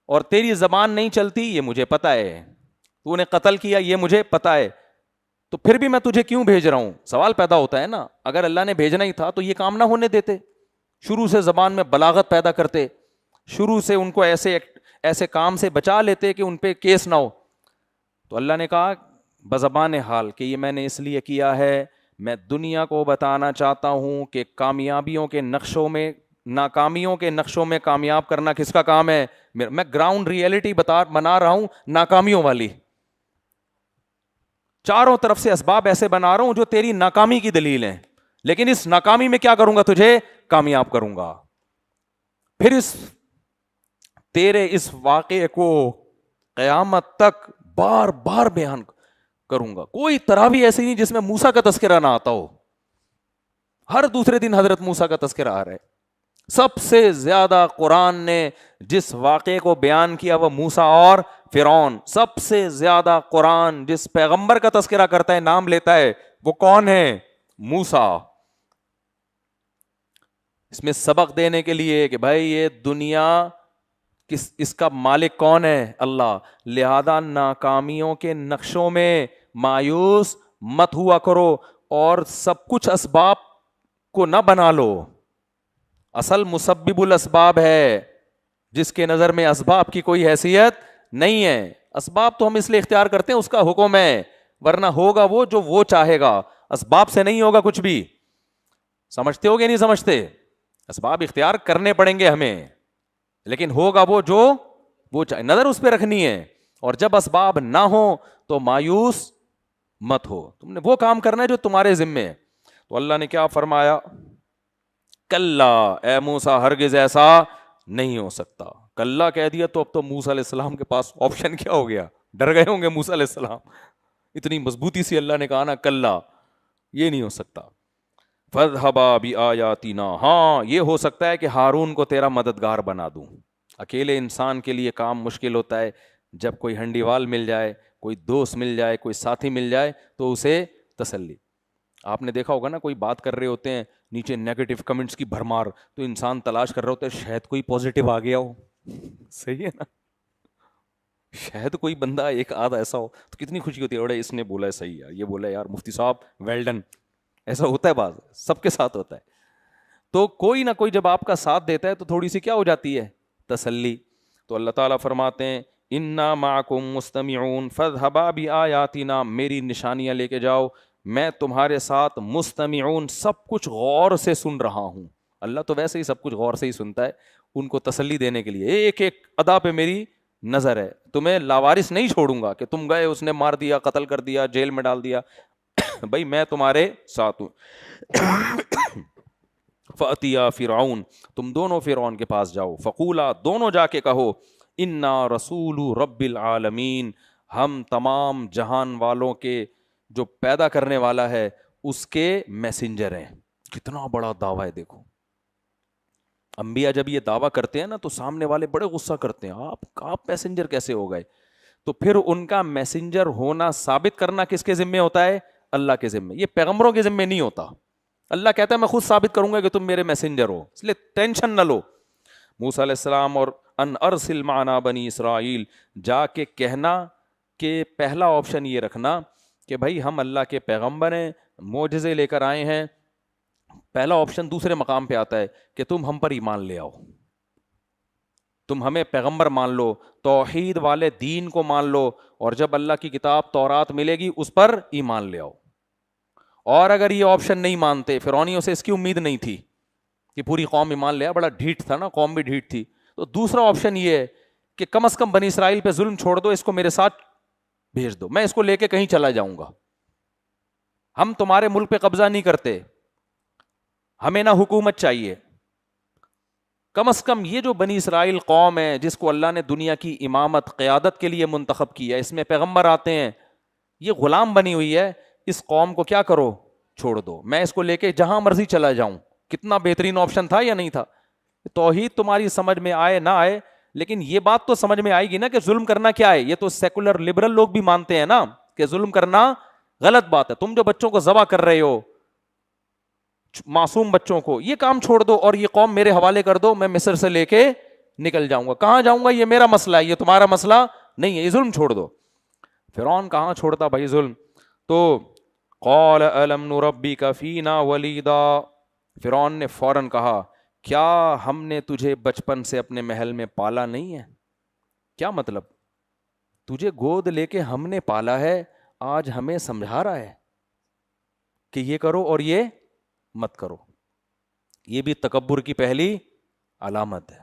اور تیری زبان نہیں چلتی یہ مجھے پتا ہے, تو نے قتل کیا یہ مجھے پتا ہے, تو پھر بھی میں تجھے کیوں بھیج رہا ہوں؟ سوال پیدا ہوتا ہے نا. اگر اللہ نے بھیجنا ہی تھا تو یہ کام نہ ہونے دیتے, شروع سے زبان میں بلاغت پیدا کرتے, شروع سے ان کو ایسے کام سے بچا لیتے کہ ان پہ کیس نہ ہو. تو اللہ نے کہا بزبان حال کہ یہ میں نے اس لیے کیا ہے, میں دنیا کو بتانا چاہتا ہوں کہ کامیابیوں کے نقشوں میں, ناکامیوں کے نقشوں میں کامیاب کرنا کس کا کام ہے؟ میں گراؤنڈ ریئلٹی بنا رہا ہوں ناکامیوں والی, چاروں طرف سے اسباب ایسے بنا رہا ہوں جو تیری ناکامی کی دلیل ہیں, لیکن اس ناکامی میں کیا کروں گا؟ تجھے کامیاب کروں گا. پھر تیرے اس واقعے کو قیامت تک بار بار بیان کروں گا. کوئی تراویح ایسی نہیں جس میں موسیٰ کا تذکرہ نہ آتا ہو, ہر دوسرے دن حضرت موسیٰ کا تذکرہ آ رہا ہے. سب سے زیادہ قرآن نے جس واقعے کو بیان کیا وہ موسیٰ اور فرعون. سب سے زیادہ قرآن جس پیغمبر کا تذکرہ کرتا ہے, نام لیتا ہے, وہ کون ہے؟ موسیٰ. اس میں سبق دینے کے لیے کہ بھائی یہ دنیا اس کا مالک کون ہے؟ اللہ. لہذا ناکامیوں کے نقشوں میں مایوس مت ہوا کرو, اور سب کچھ اسباب کو نہ بنا لو. اصل مسبب الاسباب ہے, جس کے نظر میں اسباب کی کوئی حیثیت نہیں ہے. اسباب تو ہم اس لیے اختیار کرتے ہیں, اس کا حکم ہے, ورنہ ہوگا وہ جو وہ چاہے گا. اسباب سے نہیں ہوگا کچھ بھی. سمجھتے ہو گے نہیں سمجھتے؟ اسباب اختیار کرنے پڑیں گے ہمیں, لیکن ہوگا وہ جو وہ چاہے. نظر اس پہ رکھنی ہے, اور جب اسباب نہ ہو تو مایوس مت ہو. تم نے وہ کام کرنا ہے جو تمہارے ذمے ہے. تو اللہ نے کیا فرمایا؟ کلا اے موسیٰ, ہرگز ایسا نہیں ہو سکتا. کلا کہہ دیا تو اب تو موسیٰ علیہ السلام کے پاس آپشن کیا ہو گیا؟ ڈر گئے ہوں گے موسیٰ علیہ السلام, اتنی مضبوطی سے اللہ نے کہا نا کلا, یہ نہیں ہو سکتا. فَاذْهَبَا بِآيَاتِنَا, ہاں یہ ہو سکتا ہے کہ ہارون کو تیرا مددگار بنا دوں. اکیلے انسان کے لیے کام مشکل ہوتا ہے, جب کوئی ہنڈی وال مل جائے, کوئی دوست مل جائے, کوئی ساتھی مل جائے تو اسے تسلی. آپ نے دیکھا ہوگا نا, کوئی بات کر رہے ہوتے ہیں, نیچے نیگیٹو کمنٹس کی بھرمار, تو انسان تلاش کر رہا ہوتا ہے شاید کوئی پازیٹیو آ گیا ہو. صحیح ہے نا, شاید کوئی بندہ ایک آدھ ایسا ہو تو کتنی خوشی ہوتی ہے, اور اس نے بولا ہے صحیح ہے, یہ بولا ہے یار مفتی صاحب ویل ڈن. ایسا ہوتا ہے, بعض سب کے ساتھ ہوتا ہے. تو کوئی نہ کوئی جب آپ کا ساتھ دیتا ہے تو تھوڑی سی کیا ہو جاتی ہے؟ تسلی. تو اللہ تعالیٰ فرماتے ہیں انا معکم مستمعون فاذهبا بآیاتنا, میری نشانیاں لے کے جاؤ, میں تمہارے ساتھ مستمعون, سب کچھ غور سے سن رہا ہوں. اللہ تو ویسے ہی سب کچھ غور سے ہی سنتا ہے, ان کو تسلی دینے کے لیے ایک ایک ادا پہ میری نظر ہے. تمہیں لاوارث نہیں چھوڑوں گا کہ تم گئے, اس نے مار دیا, قتل کر دیا, جیل میں ڈال دیا. بھائی میں تمہارے ساتھ ہوں. فَأْتِيَا فِرْعَوْنَ, تم دونوں فرعون کے پاس جاؤ. فَقُولَا, دونوں جا کے کہو, اِنَّا رَسُولُ رَبِّ الْعَالَمِينَ, ہم تمام جہان والوں کے جو پیدا کرنے والا ہے اس کے میسنجر ہیں. کتنا بڑا دعویٰ ہے دیکھو. انبیاء جب یہ دعویٰ کرتے ہیں نا تو سامنے والے بڑے غصہ کرتے ہیں، آپ پیسنجر کیسے ہو گئے؟ تو پھر ان کا میسنجر ہونا ثابت کرنا کس کے ذمے ہوتا ہے؟ اللہ کے ذمے، یہ پیغمبروں کے ذمے نہیں ہوتا۔ اللہ کہتا ہے میں خود ثابت کروں گا کہ تم میرے میسنجر ہو، اس لیے ٹینشن نہ لو۔ موسیٰ علیہ السلام اور ان ارسل معنا بنی اسرائیل، جا کے کہنا کہ پہلا آپشن یہ رکھنا کہ بھائی ہم اللہ کے پیغمبر ہیں، معجزے لے کر آئے ہیں۔ پہلا آپشن دوسرے مقام پہ آتا ہے کہ تم ہم پر ایمان لے آؤ، تم ہمیں پیغمبر مان لو، توحید والے دین کو مان لو، اور جب اللہ کی کتاب تورات ملے گی اس پر ایمان لے آؤ۔ اور اگر یہ آپشن نہیں مانتے، فرعونیوں سے اس کی امید نہیں تھی کہ پوری قوم ایمان لے آ، بڑا ڈھیٹ تھا نا، قوم بھی ڈھیٹ تھی، تو دوسرا آپشن یہ ہے کہ کم از کم بنی اسرائیل پہ ظلم چھوڑ دو، اس کو میرے ساتھ بھیج دو، میں اس کو لے کے کہیں چلا جاؤں گا، ہم تمہارے ملک پہ قبضہ نہیں کرتے، ہمیں نہ حکومت چاہیے، کم از کم یہ جو بنی اسرائیل قوم ہے جس کو اللہ نے دنیا کی امامت قیادت کے لیے منتخب کیا، اس میں پیغمبر آتے ہیں، یہ غلام بنی ہوئی ہے، اس قوم کو کیا کرو، چھوڑ دو، میں اس کو لے کے جہاں مرضی چلا جاؤں۔ کتنا بہترین آپشن تھا یا نہیں تھا؟ توحید تمہاری سمجھ میں آئے نہ آئے، لیکن یہ بات تو سمجھ میں آئے گی نا کہ ظلم کرنا کیا ہے۔ یہ تو سیکولر لبرل لوگ بھی مانتے ہیں نا کہ ظلم کرنا غلط بات ہے۔ تم جو بچوں کو ذبح کر رہے ہو، معصوم بچوں کو، یہ کام چھوڑ دو اور یہ قوم میرے حوالے کر دو، میں مصر سے لے کے نکل جاؤں گا۔ کہاں جاؤں گا؟ یہ میرا مسئلہ ہے، یہ تمہارا مسئلہ نہیں ہے، یہ ظلم چھوڑ دو۔ فرعون کہاں چھوڑتا بھائی ظلم؟ تو قال الم نربک فینا ولیدا، فرعون نے فوراً کہا کیا ہم نے تجھے بچپن سے اپنے محل میں پالا نہیں ہے؟ کیا مطلب؟ تجھے گود لے کے ہم نے پالا ہے، آج ہمیں سمجھا رہا ہے کہ یہ کرو اور یہ مت کرو۔ یہ بھی تکبر کی پہلی علامت ہے۔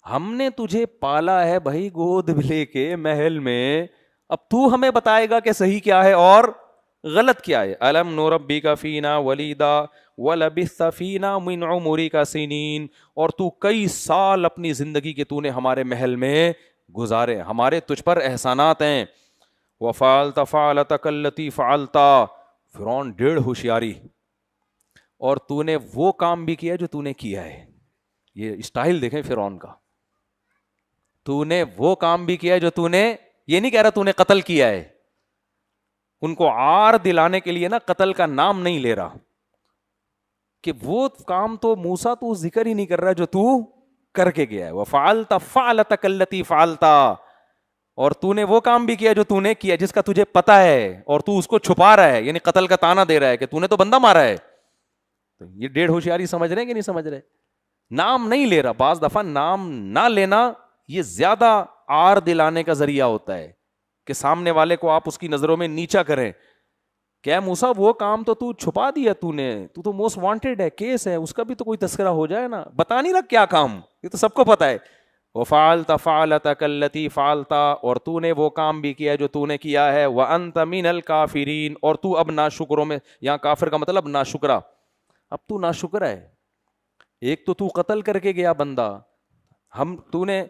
ہم نے تجھے پالا ہے بھائی گود لے کے محل میں، اب تو ہمیں بتائے گا کہ صحیح کیا ہے اور غلط کیا ہے۔ الم نربک فینا ولیدا ولبثت فینا من عمرک سنین، اور تو کئی سال اپنی زندگی کے تو نے ہمارے محل میں گزارے، ہمارے تجھ پر احسانات ہیں۔ وفعلت فعلتک التی فعلت، فرعون ڈیڑھ ہوشیاری، اور تو نے وہ کام بھی کیا جو تو نے کیا ہے۔ یہ اسٹائل دیکھیں فرعون کا، تو نے وہ کام بھی کیا جو تو نے، یہ نہیں کہہ رہا تو نے قتل کیا ہے، ان کو عار دلانے کے لیے نا قتل کا نام نہیں لے رہا، کہ وہ کام تو موسیٰ تو ذکر ہی نہیں کر رہا جو تو کر کے گیا ہے۔ وفعلت فعلتک التی فعلت، اور تو نے وہ کام بھی کیا جو تو نے کیا، جس کا تجھے پتا ہے اور تو اس کو چھپا رہا ہے، یعنی قتل کا تانا دے رہا ہے کہ تو نے تو بندہ مارا ہے۔ تو یہ ڈیڑھ ہوشیاری سمجھ رہے ہیں کہ نہیں سمجھ رہے؟ نام نہیں لے رہا، بعض دفعہ نام نہ لینا یہ زیادہ عار دلانے کا ذریعہ ہوتا ہے کہ سامنے والے کو آپ اس کی نظروں میں نیچا کریں۔ کیا موسیٰ وہ کام تو چھپا دیا تو نے، تو موسٹ وانٹیڈ ہے، کیس ہے، اس کا بھی تو کوئی تذکرہ ہو جائے نا، بتا نہیں رہا کیا کام، یہ تو سب کو پتا ہے۔ وفعلت فعلتک التی فعلت، اور تو نے وہ کام بھی کیا جو تو نے کیا ہے۔ وانت من الکافرین، اور تو اب ناشکروں میں، یہاں کافر کا مطلب ناشکرا، اب تو ناشکر ہے۔ ایک تو قتل کر کے گیا بندہ، تو نے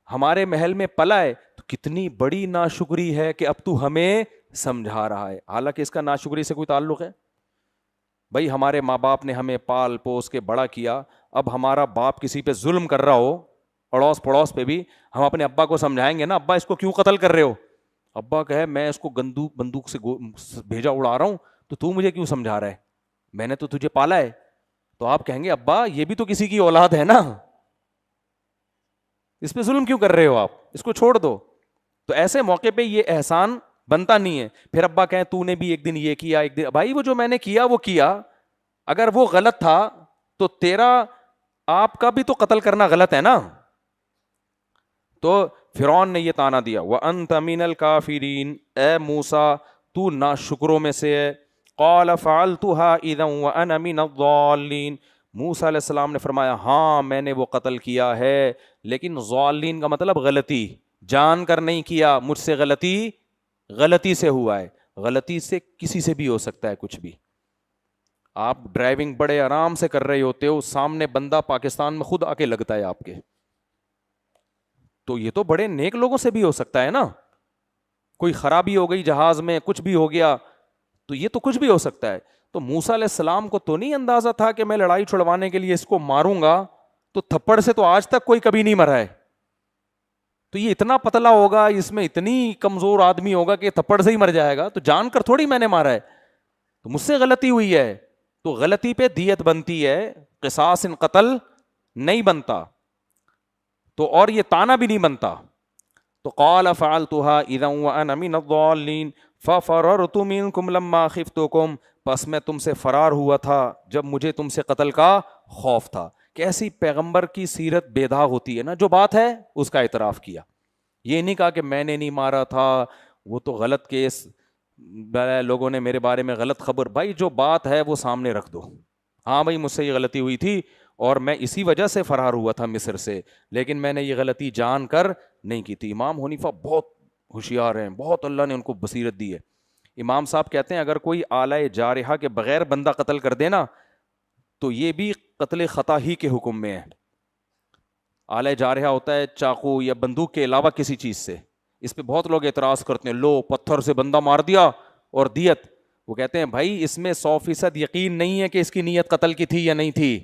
ہمارے محل میں پلا ہے، تو کتنی بڑی ناشکری ہے کہ اب تو ہمیں سمجھا رہا ہے، حالانکہ اس کا ناشکری سے کوئی تعلق ہے؟ بھائی ہمارے ماں باپ نے ہمیں پال پوس کے بڑا کیا، اب ہمارا باپ کسی پہ ظلم کر رہا ہو، اڑوس پڑوس پہ بھی، ہم اپنے ابا کو سمجھائیں گے نا، ابا اس کو کیوں قتل کر رہے ہو؟ ابا کہے میں اس کو بندوق سے بھیجا اڑا رہا ہوں، تو مجھے کیوں سمجھا رہا ہے، میں نے تو تجھے پالا ہے۔ تو آپ کہیں گے ابا یہ بھی تو کسی کی اولاد ہے نا، اس پہ ظلم کیوں کر رہے ہو آپ، اس کو چھوڑ دو۔ تو ایسے موقع پہ یہ احسان بنتا نہیں ہے۔ پھر ابا کہیں تو نے بھی ایک دن یہ کیا، ایک دن، بھائی وہ جو میں نے کیا وہ کیا، اگر وہ غلط تھا تو تیرا آپ کا بھی تو قتل کرنا غلط ہے نا۔ تو فرعون نے یہ تانا دیا، وَأَنْتَ مِنَ الْكَافِرِينَ، اے موسیٰ تو ناشکروں میں سے ہے۔ قَالَ فَعَلْتُهَا إِذًا وَأَنَا مِنَ الضَّالِّينَ، موسیٰ علیہ السلام نے فرمایا ہاں میں نے وہ قتل کیا ہے، لیکن ضالین کا مطلب غلطی، جان کر نہیں کیا، مجھ سے غلطی سے ہوا ہے۔ غلطی سے کسی سے بھی ہو سکتا ہے کچھ بھی۔ آپ ڈرائیونگ بڑے آرام سے کر رہے ہوتے ہو، سامنے بندہ پاکستان میں خود آ کے لگتا ہے آپ کے، تو یہ تو بڑے نیک لوگوں سے بھی ہو سکتا ہے نا۔ کوئی خرابی ہو گئی جہاز میں، کچھ بھی ہو گیا، تو یہ تو کچھ بھی ہو سکتا ہے۔ تو موسیٰ علیہ السلام کو تو نہیں اندازہ تھا کہ میں لڑائی چھڑوانے کے لیے اس کو ماروں گا، تو تھپڑ سے تو آج تک کوئی کبھی نہیں مرا ہے. تو یہ اتنا پتلا ہوگا, اس میں اتنی کمزور آدمی ہوگا کہ تھپڑ سے ہی مر جائے گا, تو جان کر تھوڑی میں نے مارا ہے, تو مجھ سے غلطی ہوئی ہے, تو غلطی پہ دیت بنتی ہے, قصاص ان قتل نہیں بنتا, تو اور یہ تانا بھی نہیں بنتا. تو قال فعلتها اذا وانا من الضالين ففررت منكم لما خفتكم, پس میں تم سے فرار ہوا تھا جب مجھے تم سے قتل کا خوف تھا. کیسی پیغمبر کی سیرت بے داغ ہوتی ہے نا, جو بات ہے اس کا اعتراف کیا, یہ نہیں کہا کہ میں نے نہیں مارا تھا, وہ تو غلط کیس, لوگوں نے میرے بارے میں غلط خبر. بھائی جو بات ہے وہ سامنے رکھ دو, ہاں بھائی مجھ سے یہ غلطی ہوئی تھی اور میں اسی وجہ سے فرار ہوا تھا مصر سے, لیکن میں نے یہ غلطی جان کر نہیں کی تھی. امام حنیفہ بہت ہوشیار ہیں, بہت اللہ نے ان کو بصیرت دی ہے. امام صاحب کہتے ہیں اگر کوئی آلہ جارحہ کے بغیر بندہ قتل کر دے نا, تو یہ بھی قتل خطا ہی کے حکم میں ہے. آلہ جارحہ ہوتا ہے چاقو یا بندوق کے علاوہ کسی چیز سے. اس پہ بہت لوگ اعتراض کرتے ہیں, لو پتھر سے بندہ مار دیا اور دیت. وہ کہتے ہیں بھائی اس میں 100% یقین نہیں ہے کہ اس کی نیت قتل کی تھی یا نہیں تھی.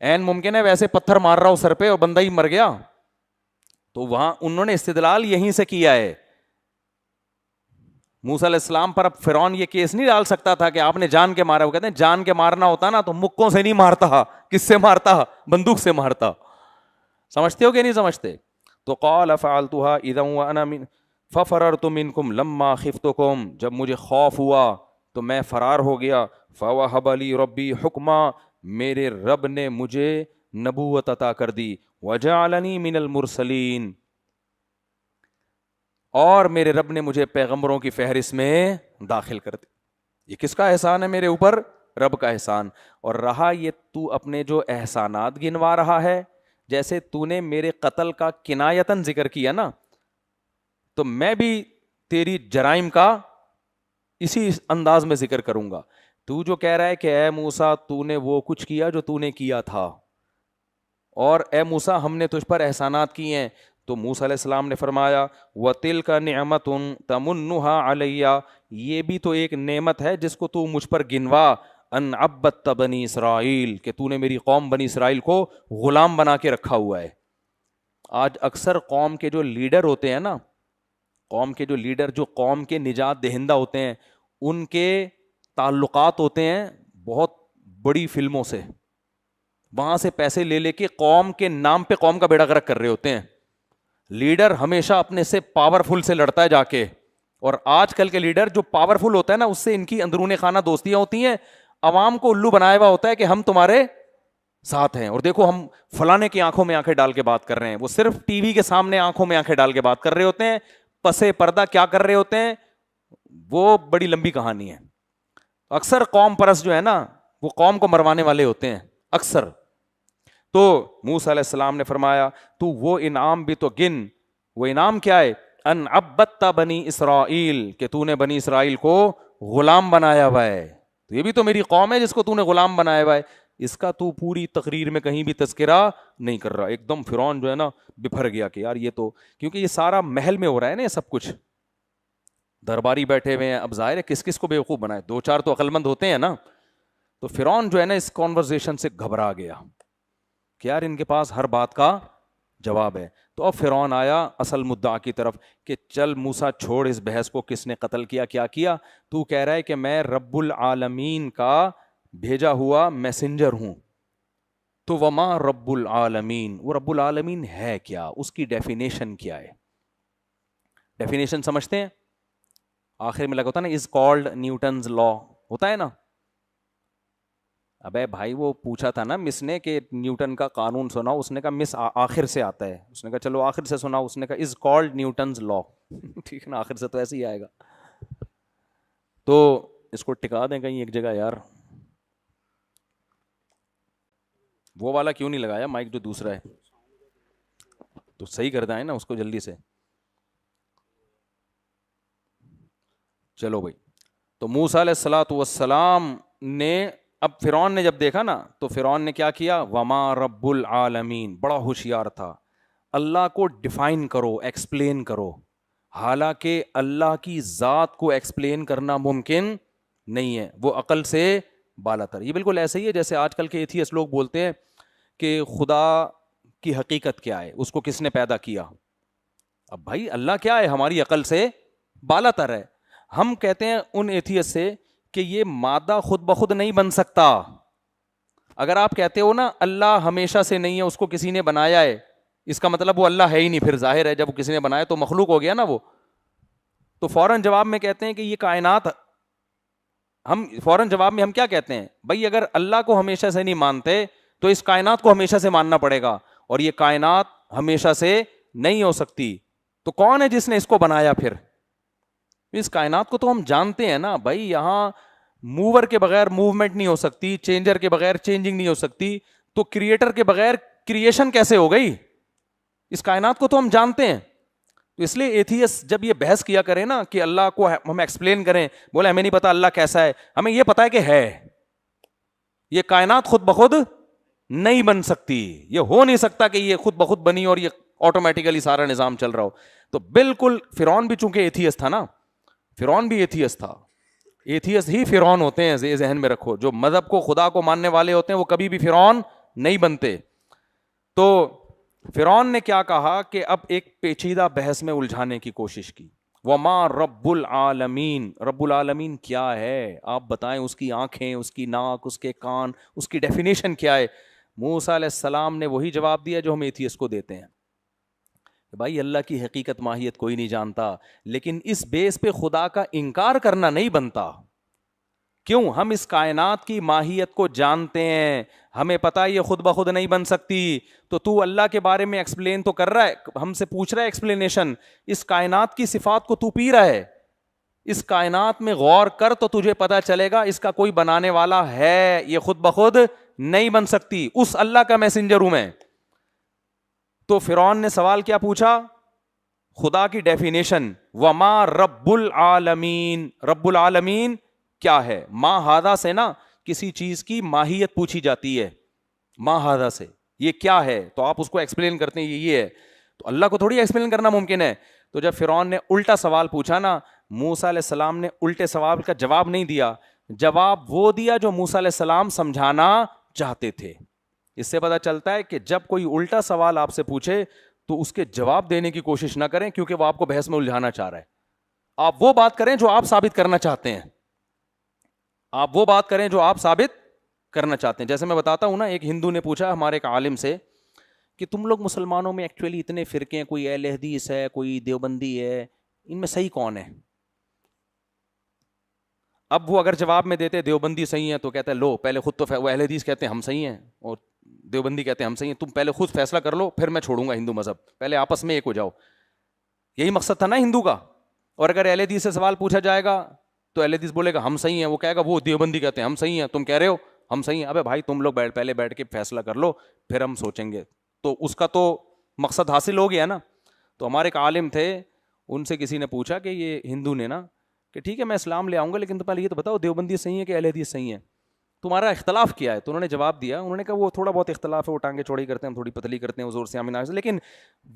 این ممکن ہے ویسے پتھر مار رہا ہو سر پہ اور بندہ ہی مر گیا, تو وہاں انہوں نے استدلال یہیں سے کیا ہے. موسیٰ علیہ السلام پر اب فرعون یہ کیس نہیں ڈال سکتا تھا کہ آپ نے جان کے مارا. وہ کہتے ہیں جان کے مارنا ہوتا نا تو مکوں سے نہیں مارتا, کس سے مارتا, بندوق سے مارتا. سمجھتے ہو کہ نہیں سمجھتے؟ تو قال فعلتها اذا وانا من ففررت منكم لما خفتكم, جب مجھے خوف ہوا تو میں فرار ہو گیا. فوهب لي ربي حکما, میرے رب نے مجھے نبوت عطا کر دی. وجعلني من المرسلین, اور میرے رب نے مجھے پیغمبروں کی فہرست میں داخل کر دی. یہ کس کا احسان ہے میرے اوپر؟ رب کا احسان. اور رہا یہ تو اپنے جو احسانات گنوا رہا ہے, جیسے تو نے میرے قتل کا کنایتاً ذکر کیا نا, تو میں بھی تیری جرائم کا اسی انداز میں ذکر کروں گا. تو جو کہہ رہا ہے کہ اے موسیٰ تو نے وہ کچھ کیا جو تو نے کیا تھا, اور اے موسیٰ ہم نے تجھ پر احسانات کیے ہیں, تو موسیٰ علیہ السلام نے فرمایا وَتِلْكَ نِعْمَةٌ تَمُنُّهَا عَلَيَّ, یہ بھی تو ایک نعمت ہے جس کو تو مجھ پر گنوا. ان عبدت بنی اسرائیل, کہ تو نے میری قوم بنی اسرائیل کو غلام بنا کے رکھا ہوا ہے. آج اکثر قوم کے جو لیڈر ہوتے ہیں نا, قوم کے جو لیڈر جو قوم کے نجات دہندہ ہوتے ہیں, ان کے تعلقات ہوتے ہیں بہت بڑی فلموں سے, وہاں سے پیسے لے لے کے قوم کے نام پہ قوم کا بیڑا غرق کر رہے ہوتے ہیں. لیڈر ہمیشہ اپنے سے پاورفل سے لڑتا ہے جا کے, اور آج کل کے لیڈر جو پاورفل ہوتا ہے نا, اس سے ان کی اندرون خانہ دوستیاں ہوتی ہیں. عوام کو الو بنایا ہوا ہوتا ہے کہ ہم تمہارے ساتھ ہیں, اور دیکھو ہم فلانے کی آنکھوں میں آنکھیں ڈال کے بات کر رہے ہیں. وہ صرف ٹی وی کے سامنے آنکھوں میں آنکھیں ڈال کے بات کر رہے ہوتے ہیں, پسے پردہ کیا کر رہے ہوتے ہیں وہ بڑی لمبی کہانی ہے. اکثر قوم پرست جو ہے نا, وہ قوم کو مروانے والے ہوتے ہیں اکثر. تو موسیٰ علیہ السلام نے فرمایا تو وہ انعام بھی تو گن. وہ انعام کیا ہے؟ ان عبدت بنی اسرائیل, کہ تو نے بنی اسرائیل کو غلام بنایا ہوا ہے. تو یہ بھی تو میری قوم ہے جس کو تو نے غلام بنایا ہوا ہے. اس کا تو پوری تقریر میں کہیں بھی تذکرہ نہیں کر رہا. ایک دم فرعون جو ہے نا بپھر گیا کہ یار یہ تو, کیونکہ یہ سارا محل میں ہو رہا ہے نا یہ سب کچھ, درباری بیٹھے ہوئے ہیں. اب ظاہر ہے کس کس کو بیوقوف بنائے, دو چار تو عقل مند ہوتے ہیں نا. تو فرعون جو ہے نا اس کانورزیشن سے گھبرا گیا کہ یار ان کے پاس ہر بات کا جواب ہے. تو اب فرعون آیا اصل مدعا کی طرف کہ چل موسیٰ چھوڑ اس بحث کو, کس نے قتل کیا کیا کیا. تو کہہ رہا ہے کہ میں رب العالمین کا بھیجا ہوا میسنجر ہوں. تو وما رب العالمین, وہ رب العالمین ہے کیا, اس کی ڈیفینیشن کیا ہے؟ ڈیفینیشن سمجھتے ہیں؟ آخر میں لگا ہوتا ہے نا از کالڈ نیوٹنز لا, ہوتا ہے نا. ابے بھائی وہ پوچھا تھا نا مس نے کہ نیوٹن کا قانون سناؤ, اس نے کہا مس آخر سے آتا ہے. اس نے کہا چلو آخر سے سناؤ. اس نے کہا از کالڈ نیوٹنز لا. ٹھیک ہے نا, آخر سے تو ایسے ہی آئے گا. تو اس کو ٹکا دیں کہیں ایک جگہ یار. وہ والا کیوں نہیں لگایا مائک جو دوسرا ہے, تو صحیح کر دیں نا اس کو جلدی سے. چلو بھائی, تو موسیٰ علیہ الصلوۃ والسلام نے, اب فرعون نے جب دیکھا نا تو فرعون نے کیا کیا, وما رب العالمین, بڑا ہوشیار تھا. اللہ کو ڈیفائن کرو, ایکسپلین کرو, حالانکہ اللہ کی ذات کو ایکسپلین کرنا ممکن نہیں ہے, وہ عقل سے بالا تر. یہ بالکل ایسے ہی ہے جیسے آج کل کے ایتھیسٹ لوگ بولتے ہیں کہ خدا کی حقیقت کیا ہے, اس کو کس نے پیدا کیا. اب بھائی اللہ کیا ہے, ہماری عقل سے بالا تر ہے. ہم کہتے ہیں ان ایتھیسٹ سے کہ یہ مادہ خود بخود نہیں بن سکتا. اگر آپ کہتے ہو نا اللہ ہمیشہ سے نہیں ہے, اس کو کسی نے بنایا ہے, اس کا مطلب وہ اللہ ہے ہی نہیں. پھر ظاہر ہے جب کسی نے بنایا تو مخلوق ہو گیا نا وہ. تو فوراً جواب میں کہتے ہیں کہ یہ کائنات, فوراً جواب میں ہم کیا کہتے ہیں, بھائی اگر اللہ کو ہمیشہ سے نہیں مانتے تو اس کائنات کو ہمیشہ سے ماننا پڑے گا, اور یہ کائنات ہمیشہ سے نہیں ہو سکتی. تو کون ہے جس نے اس کو بنایا؟ پھر اس کائنات کو تو ہم جانتے ہیں نا بھائی, یہاں موور کے بغیر موومنٹ نہیں ہو سکتی, چینجر کے بغیر چینجنگ نہیں ہو سکتی, تو کریٹر کے بغیر کریشن کیسے ہو گئی؟ اس کائنات کو تو ہم جانتے ہیں. تو اس لیے ایتھیسٹ جب یہ بحث کیا کریں نا کہ اللہ کو ہم ایکسپلین کریں, بولے ہمیں نہیں پتا اللہ کیسا ہے, ہمیں یہ پتا ہے کہ ہے. یہ کائنات خود بخود نہیں بن سکتی, یہ ہو نہیں سکتا کہ یہ خود بخود بنی اور یہ آٹومیٹیکلی سارا نظام چل رہا ہو. تو بالکل فرعون بھی چونکہ ایتھیسٹ تھا نا, فرعون بھی ایتھیسٹ تھا. ایتھیسٹ ہی فرعون ہوتے ہیں, یہ ذہن میں رکھو. جو مذہب کو, خدا کو ماننے والے ہوتے ہیں وہ کبھی بھی فرعون نہیں بنتے. تو فرعون نے کیا کہا کہ اب ایک پیچیدہ بحث میں الجھانے کی کوشش کی. وما رب العالمین, رب العالمین کیا ہے آپ بتائیں, اس کی آنکھیں, اس کی ناک, اس کے کان, اس کی ڈیفینیشن کیا ہے؟ موسیٰ علیہ السلام نے وہی جواب دیا جو ہم ایتھیسٹ کو دیتے ہیں, بھائی اللہ کی حقیقت ماہیت کوئی نہیں جانتا, لیکن اس بیس پہ خدا کا انکار کرنا نہیں بنتا. کیوں؟ ہم اس کائنات کی ماہیت کو جانتے ہیں, ہمیں پتا یہ خود بخود نہیں بن سکتی. تو اللہ کے بارے میں ایکسپلین تو کر رہا ہے, ہم سے پوچھ رہا ہے ایکسپلینیشن. اس کائنات کی صفات کو تو پی رہا ہے, اس کائنات میں غور کر تو تجھے پتا چلے گا اس کا کوئی بنانے والا ہے, یہ خود بخود نہیں بن سکتی. اس اللہ کا میسنجر ہوں میں. تو فرعون نے سوال کیا پوچھا؟ خدا کی ڈیفینیشن. وما رب العالمین, رب العالمین کیا ہے؟ ما ہادہ سے نا کسی چیز کی ماہیت پوچھی جاتی ہے, ما ہادہ سے یہ کیا ہے, تو آپ اس کو ایکسپلین کرتے ہیں یہ ہے. تو اللہ کو تھوڑی ایکسپلین کرنا ممکن ہے. تو جب فرعون نے الٹا سوال پوچھا نا, موسیٰ علیہ السلام نے الٹے سوال کا جواب نہیں دیا, جواب وہ دیا جو موسیٰ علیہ السلام سمجھانا چاہتے تھے. اس سے پتہ چلتا ہے کہ جب کوئی الٹا سوال آپ سے پوچھے تو اس کے جواب دینے کی کوشش نہ کریں, کیونکہ وہ آپ کو بحث میں الجھانا چاہ رہا ہے. آپ وہ بات کریں جو آپ ثابت کرنا چاہتے ہیں, آپ وہ بات کریں جو آپ ثابت کرنا چاہتے ہیں. جیسے میں بتاتا ہوں نا, ایک ہندو نے پوچھا ہمارے ایک عالم سے کہ تم لوگ مسلمانوں میں ایکچولی اتنے فرقے ہیں, کوئی اہل حدیث ہے, کوئی دیوبندی ہے, ان میں صحیح کون ہے؟ اب وہ اگر جواب میں دیتے دیوبندی صحیح ہے تو کہتا ہے لو پہلے خود تو, وہ اہل حدیث کہتے ہیں ہم صحیح ہیں اور دیوبندی کہتے ہیں ہم صحیح ہیں, تم پہلے خود فیصلہ کر لو پھر میں چھوڑوں گا ہندو مذہب, پہلے آپس میں ایک ہو جاؤ. یہی مقصد تھا نا ہندو کا. اور اگر اہل حدیث سے سوال پوچھا جائے گا تو اہل حدیث بولے گا ہم صحیح ہیں, وہ کہے گا وہ دیوبندی کہتے ہیں ہم صحیح ہیں, تم کہہ رہے ہو ہم صحیح ہیں. ابے بھائی تم لوگ پہلے بیٹھ کے فیصلہ کر لو پھر ہم سوچیں گے. تو اس کا تو مقصد حاصل ہو گیا نا. تو ہمارے ایک عالم تھے, ان سے کسی نے پوچھا کہ یہ ہندو نے نا کہ ٹھیک ہے میں اسلام لے آؤں گا, لیکن تو پہلے یہ تو بتاؤ دیوبندی صحیح ہے کہ اہل حدیث صحیح ہے, تمہارا اختلاف کیا ہے؟ تو انہوں نے جواب دیا, انہوں نے کہا وہ تھوڑا بہت اختلاف ہے, وہ ٹانگیں چوڑی کرتے ہیں, ہم تھوڑی پتلی کرتے ہیں, وہ زور سے آمین آمین, لیکن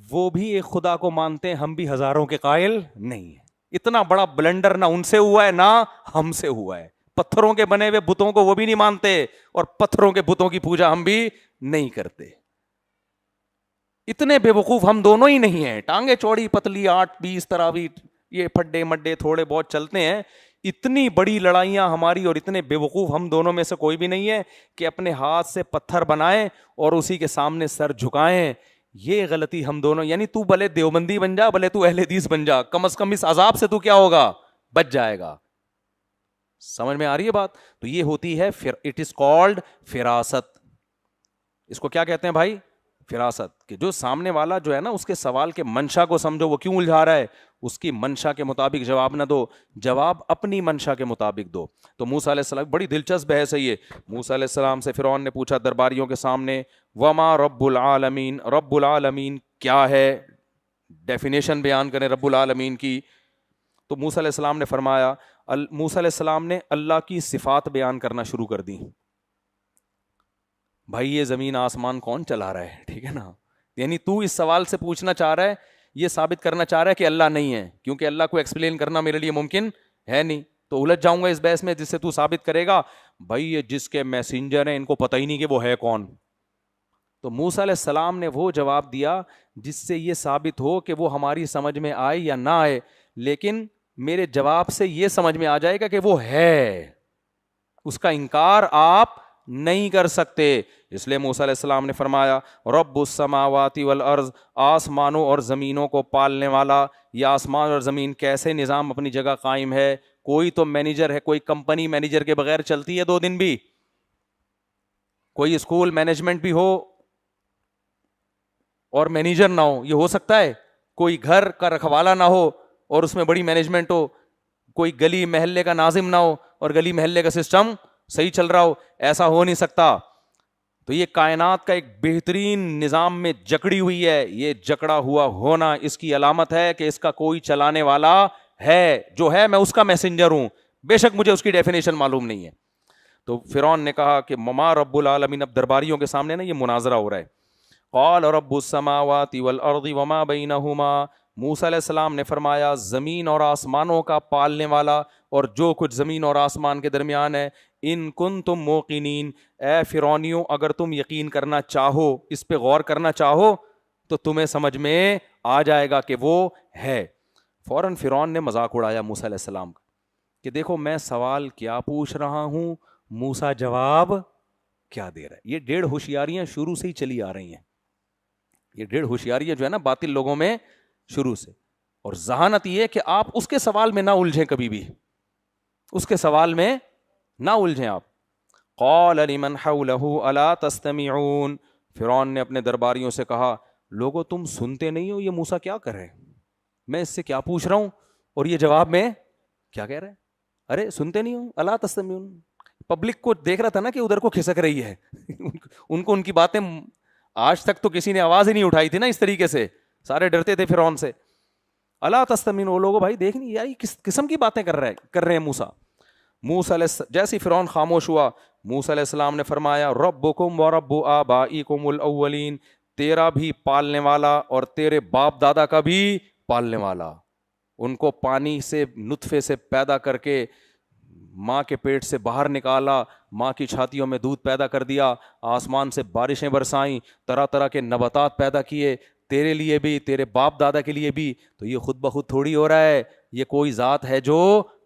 وہ بھی ایک خدا کو مانتے ہیں, ہم بھی ہزاروں کے قائل نہیں ہیں. اتنا بڑا بلنڈر نہ ان سے ہوا ہے نہ ہم سے ہوا ہے. پتھروں کے بنے ہوئے بتوں کو وہ بھی نہیں مانتے اور پتھروں کے بتوں کی پوجا ہم بھی نہیں کرتے. اتنے بے وقوف ہم دونوں ہی نہیں ہیں. ٹانگیں چوڑی پتلی 8-20 تراویح یہ پھڈے مڈے تھوڑے بہت چلتے ہیں. اتنی بڑی لڑائیاں ہماری اور اتنے بے وقوف ہم دونوں میں سے کوئی بھی نہیں ہے کہ اپنے ہاتھ سے پتھر بنائیں اور اسی کے سامنے سر جھکائیں. یہ غلطی ہم دونوں, یعنی تو بھلے دیوبندی بن جا بھلے تو اہل حدیث بن جا, کم از کم اس عذاب سے تو کیا ہوگا, بچ جائے گا. سمجھ میں آ رہی ہے بات؟ تو یہ ہوتی ہے اٹ از کالڈ فراست. اس کو کیا کہتے ہیں بھائی؟ فراست. کہ جو سامنے والا جو ہے نا اس کے سوال کے منشا کو سمجھو, وہ کیوں الجھا رہا ہے, اس کی منشا کے مطابق جواب نہ دو, جواب اپنی منشا کے مطابق دو. تو موسیٰ علیہ السلام, بڑی دلچسپ بحث ہے یہ. موسیٰ علیہ السلام سے فرعون نے پوچھا درباریوں کے سامنے وما رب العالمین, رب العالمین کیا ہے, ڈیفینیشن بیان کریں رب العالمین کی. تو موسیٰ علیہ السلام نے فرمایا, موسیٰ علیہ السلام نے اللہ کی صفات بیان کرنا شروع کر دی. بھائی یہ زمین آسمان کون چلا رہا ہے, ٹھیک ہے نا, یعنی تو اس سوال سے پوچھنا چاہ رہا ہے, یہ ثابت کرنا چاہ رہا ہے کہ اللہ نہیں ہے, کیونکہ اللہ کو ایکسپلین کرنا میرے لیے ممکن ہے نہیں. تو الجھ جاؤں گا اس بحث میں جس سے تو ثابت کرے گا بھائی یہ جس کے میسنجر ہیں ان کو پتہ ہی نہیں کہ وہ ہے کون. تو موسیٰ علیہ السلام نے وہ جواب دیا جس سے یہ ثابت ہو کہ وہ ہماری سمجھ میں آئے یا نہ آئے, لیکن میرے جواب سے یہ سمجھ میں آ جائے گا کہ وہ ہے, اس کا انکار آپ نہیں کر سکتے. اس لیے موسیٰ علیہ السلام نے فرمایا رب السماوات والارض, آسمانوں اور زمینوں کو پالنے والا. یہ آسمان اور زمین کیسے نظام اپنی جگہ قائم ہے, کوئی تو مینیجر ہے, کوئی کمپنی مینیجر کے بغیر چلتی ہے 2 دن بھی, کوئی اسکول مینجمنٹ بھی ہو اور مینیجر نہ ہو, یہ ہو سکتا ہے؟ کوئی گھر کا رکھوالا نہ ہو اور اس میں بڑی مینجمنٹ ہو, کوئی گلی محلے کا ناظم نہ ہو اور گلی محلے کا سسٹم صحیح چل رہا ہو, ایسا ہو نہیں سکتا. تو یہ کائنات کا ایک بہترین نظام میں جکڑی ہوئی ہے. یہ جکڑا ہوا ہونا اس کی علامت ہے کہ اس کا کوئی چلانے والا ہے, جو ہے میں اس کا میسنجر ہوں, بے شک مجھے اس کی ڈیفینیشن معلوم نہیں ہے. تو فرعون نے کہا کہ مما رب العالمین, اب درباریوں کے سامنے نا یہ مناظرہ ہو رہا ہے. قال رب السماوات والارض وما بینہما, موسیٰ علیہ السلام نے فرمایا زمین اور آسمانوں کا پالنے والا اور جو کچھ زمین اور آسمان کے درمیان ہے. ان کنتم موقنین, اے فرعونیوں اگر تم یقین کرنا چاہو, اس پہ غور کرنا چاہو تو تمہیں سمجھ میں آ جائے گا کہ وہ ہے. فوراً فرعون نے مذاق اڑایا موسیٰ علیہ السلام کا کہ دیکھو میں سوال کیا پوچھ رہا ہوں, موسیٰ جواب کیا دے رہا ہے. یہ 1.5 ہوشیاریاں شروع سے ہی چلی آ رہی ہیں. یہ 1.5 ہوشیاریاں جو ہے نا باطل لوگوں میں شروع سے, اور ذہانت یہ ہے کہ آپ اس کے سوال میں نہ الجھیں, کبھی بھی اس کے سوال میں نہ الجھیں آپ. قال لمن حوله الا تستمعون, فرعون نے اپنے درباریوں سے کہا لوگو تم سنتے نہیں ہو یہ موسیٰ کیا کر رہے ہیں, میں اس سے کیا پوچھ رہا ہوں اور یہ جواب میں کیا کہہ رہے ہیں. ارے سنتے نہیں ہو, الا تستمعون. پبلک کو دیکھ رہا تھا نا کہ ادھر کو کھسک رہی ہے ان کو ان کی باتیں, آج تک تو کسی نے آواز ہی نہیں اٹھائی تھی نا اس طریقے سے, سارے ڈرتے تھے فرعون سے. الا تستمعون, وہ لوگوں بھائی دیکھ نہیں یار یہ کس قسم کی باتیں کر رہے ہیں موسیٰ. موسیٰ علیہ جیسے فرعون خاموش ہوا, موسیٰ علیہ السلام نے فرمایا ربکم ورب آبائکم الاولین, تیرا بھی پالنے والا اور تیرے باپ دادا کا بھی پالنے والا. ان کو پانی سے نطفے سے پیدا کر کے ماں کے پیٹ سے باہر نکالا, ماں کی چھاتیوں میں دودھ پیدا کر دیا, آسمان سے بارشیں برسائیں, طرح طرح کے نباتات پیدا کیے, تیرے لیے بھی تیرے باپ دادا کے لیے بھی. تو یہ خود بخود تھوڑی ہو رہا ہے, یہ کوئی ذات ہے جو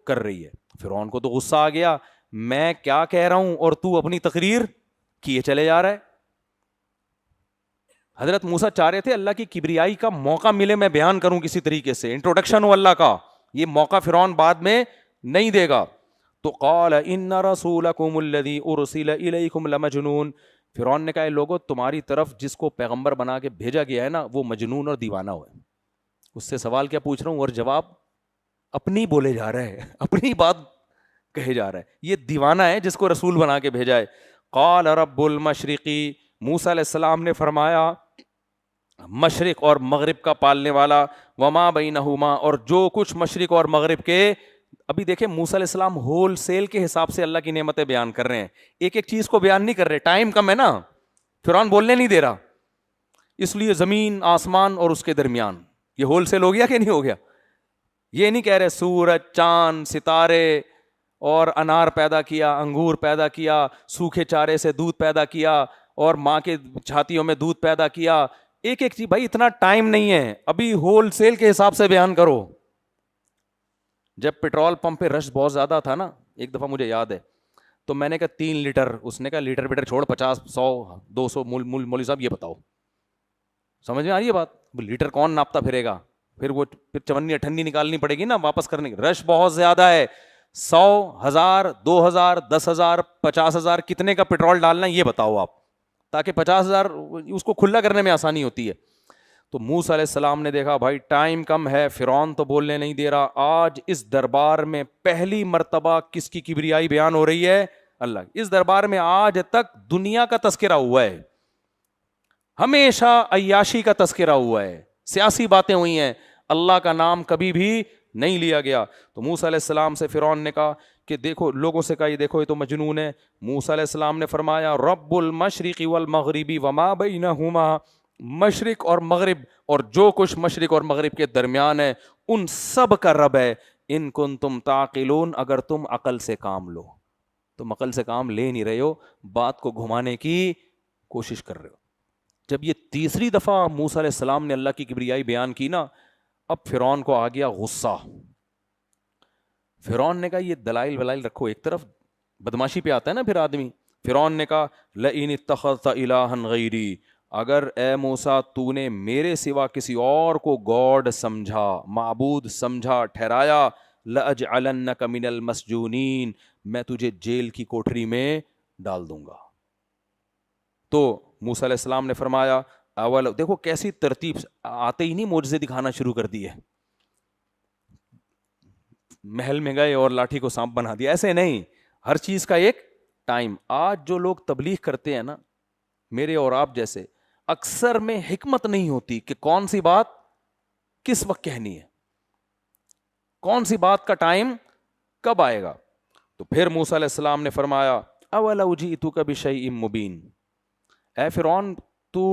کر رہی ہے. فرعون کو تو غصہ آ گیا, میں کیا کہہ رہا ہوں اور تو اپنی تقریر کیے چلے جا رہا ہے. حضرت موسیٰ چاہ رہے تھے اللہ کی کبریائی کا موقع ملے, میں بیان کروں کسی طریقے سے, انٹروڈکشن ہو اللہ کا, یہ موقع فرعون بعد میں نہیں دے گا. تو قال ان رسولکم الذی ارسل الیکم لمجنون, فرعون نے کہا لوگوں تمہاری طرف جس کو پیغمبر بنا کے بھیجا گیا ہے نا وہ مجنون اور دیوانہ ہوا ہے. اس سے سوال کیا پوچھ رہا ہوں اور جواب اپنی بولے جا رہا ہے, اپنی بات کہے جا رہا ہے. یہ دیوانہ ہے جس کو رسول بنا کے بھیجا ہے. قال رب المشرقی, موسیٰ علیہ السلام نے فرمایا مشرق اور مغرب کا پالنے والا, وما بینہما, اور جو کچھ مشرق اور مغرب کے. ابھی دیکھیں موسیٰ علیہ السلام ہول سیل کے حساب سے اللہ کی نعمتیں بیان کر رہے ہیں, ایک ایک چیز کو بیان نہیں کر رہے, ٹائم کم ہے نا, فرعون بولنے نہیں دے رہا, اس لیے زمین آسمان اور اس کے درمیان یہ ہول سیل ہو گیا کہ نہیں ہو گیا. یہ نہیں کہہ رہے سورج چاند ستارے اور انار پیدا کیا, انگور پیدا کیا, سوکھے چارے سے دودھ پیدا کیا اور ماں کے چھاتیوں میں دودھ پیدا کیا, ایک ایک چیز. بھائی اتنا ٹائم نہیں ہے, ابھی ہول سیل کے حساب سے بیان کرو. جب پیٹرول پمپ پہ رش بہت زیادہ تھا نا, ایک دفعہ مجھے یاد ہے, تو میں نے کہا 3 لیٹر, اس نے کہا لیٹر پیٹر چھوڑ 50 100 200, مولوی صاحب یہ بتاؤ, سمجھ میں آ رہی ہے بات, لیٹر کون ناپتا پھرے گا, پھر وہ چونی اٹھنی نکالنی پڑے گی نا واپس کرنے کی. رش بہت زیادہ ہے, 100 1000 2000 10,000 50,000 کتنے کا پیٹرول ڈالنا ہے یہ بتاؤ آپ, تاکہ 50,000 اس کو کھلا کرنے میں آسانی ہوتی ہے. تو موسیٰ علیہ السلام نے دیکھا بھائی ٹائم کم ہے, فرعون تو بولنے نہیں دے رہا. آج اس دربار میں پہلی مرتبہ کس کی کبریائی بیان ہو رہی ہے؟ اللہ. اس دربار میں آج تک دنیا کا تذکرہ ہوا ہے, ہمیشہ عیاشی کا تذکرہ ہوا ہے, سیاسی باتیں ہوئی ہیں, اللہ کا نام کبھی بھی نہیں لیا گیا. تو موسیٰ علیہ السلام سے فرعون نے کہا کہ دیکھو, لوگوں سے کہا یہ دیکھو یہ تو مجنون ہے. موسیٰ علیہ السلام نے فرمایا رب المشرق والمغرب وما بینہما, مشرق اور مغرب اور جو کچھ مشرق اور مغرب کے درمیان ہے ان سب کا رب ہے. ان کنتم تعقلون, اگر تم عقل سے کام لو. تم عقل سے کام لے نہیں رہے ہو, بات کو گھمانے کی کوشش کر رہے ہو. جب یہ تیسری دفعہ موسیٰ علیہ السلام نے اللہ کی کبریائی بیان کی نا, اب فرعون کو آ گیا غصہ. فرعون نے کہا یہ دلائل ولائل رکھو ایک طرف, بدماشی پہ آتا ہے نا پھر آدمی. فرعون نے کہا لئن اتخذت الہا غیری, اگر اے موسیٰ تو نے میرے سوا کسی اور کو گاڈ سمجھا, معبود سمجھا, ٹھہرایا, لأجعلنک من المسجونین, میں تجھے جیل کی کوٹری میں ڈال دوں گا. تو موسیٰ علیہ السلام نے فرمایا اول, دیکھو کیسی ترتیب, آتے ہی نہیں معجزے دکھانا شروع کر دیے, محل میں گئے اور لاٹھی کو سانپ بنا دیا, ایسے نہیں, ہر چیز کا ایک ٹائم. آج جو لوگ تبلیغ کرتے ہیں نا, میرے اور آپ جیسے, اکثر میں حکمت نہیں ہوتی کہ کون سی بات کس وقت کہنی ہے, کون سی بات کا ٹائم کب آئے گا. تو پھر موسیٰ علیہ السلام نے فرمایا اولو جئتک بشیء مبین, اے فرعون تو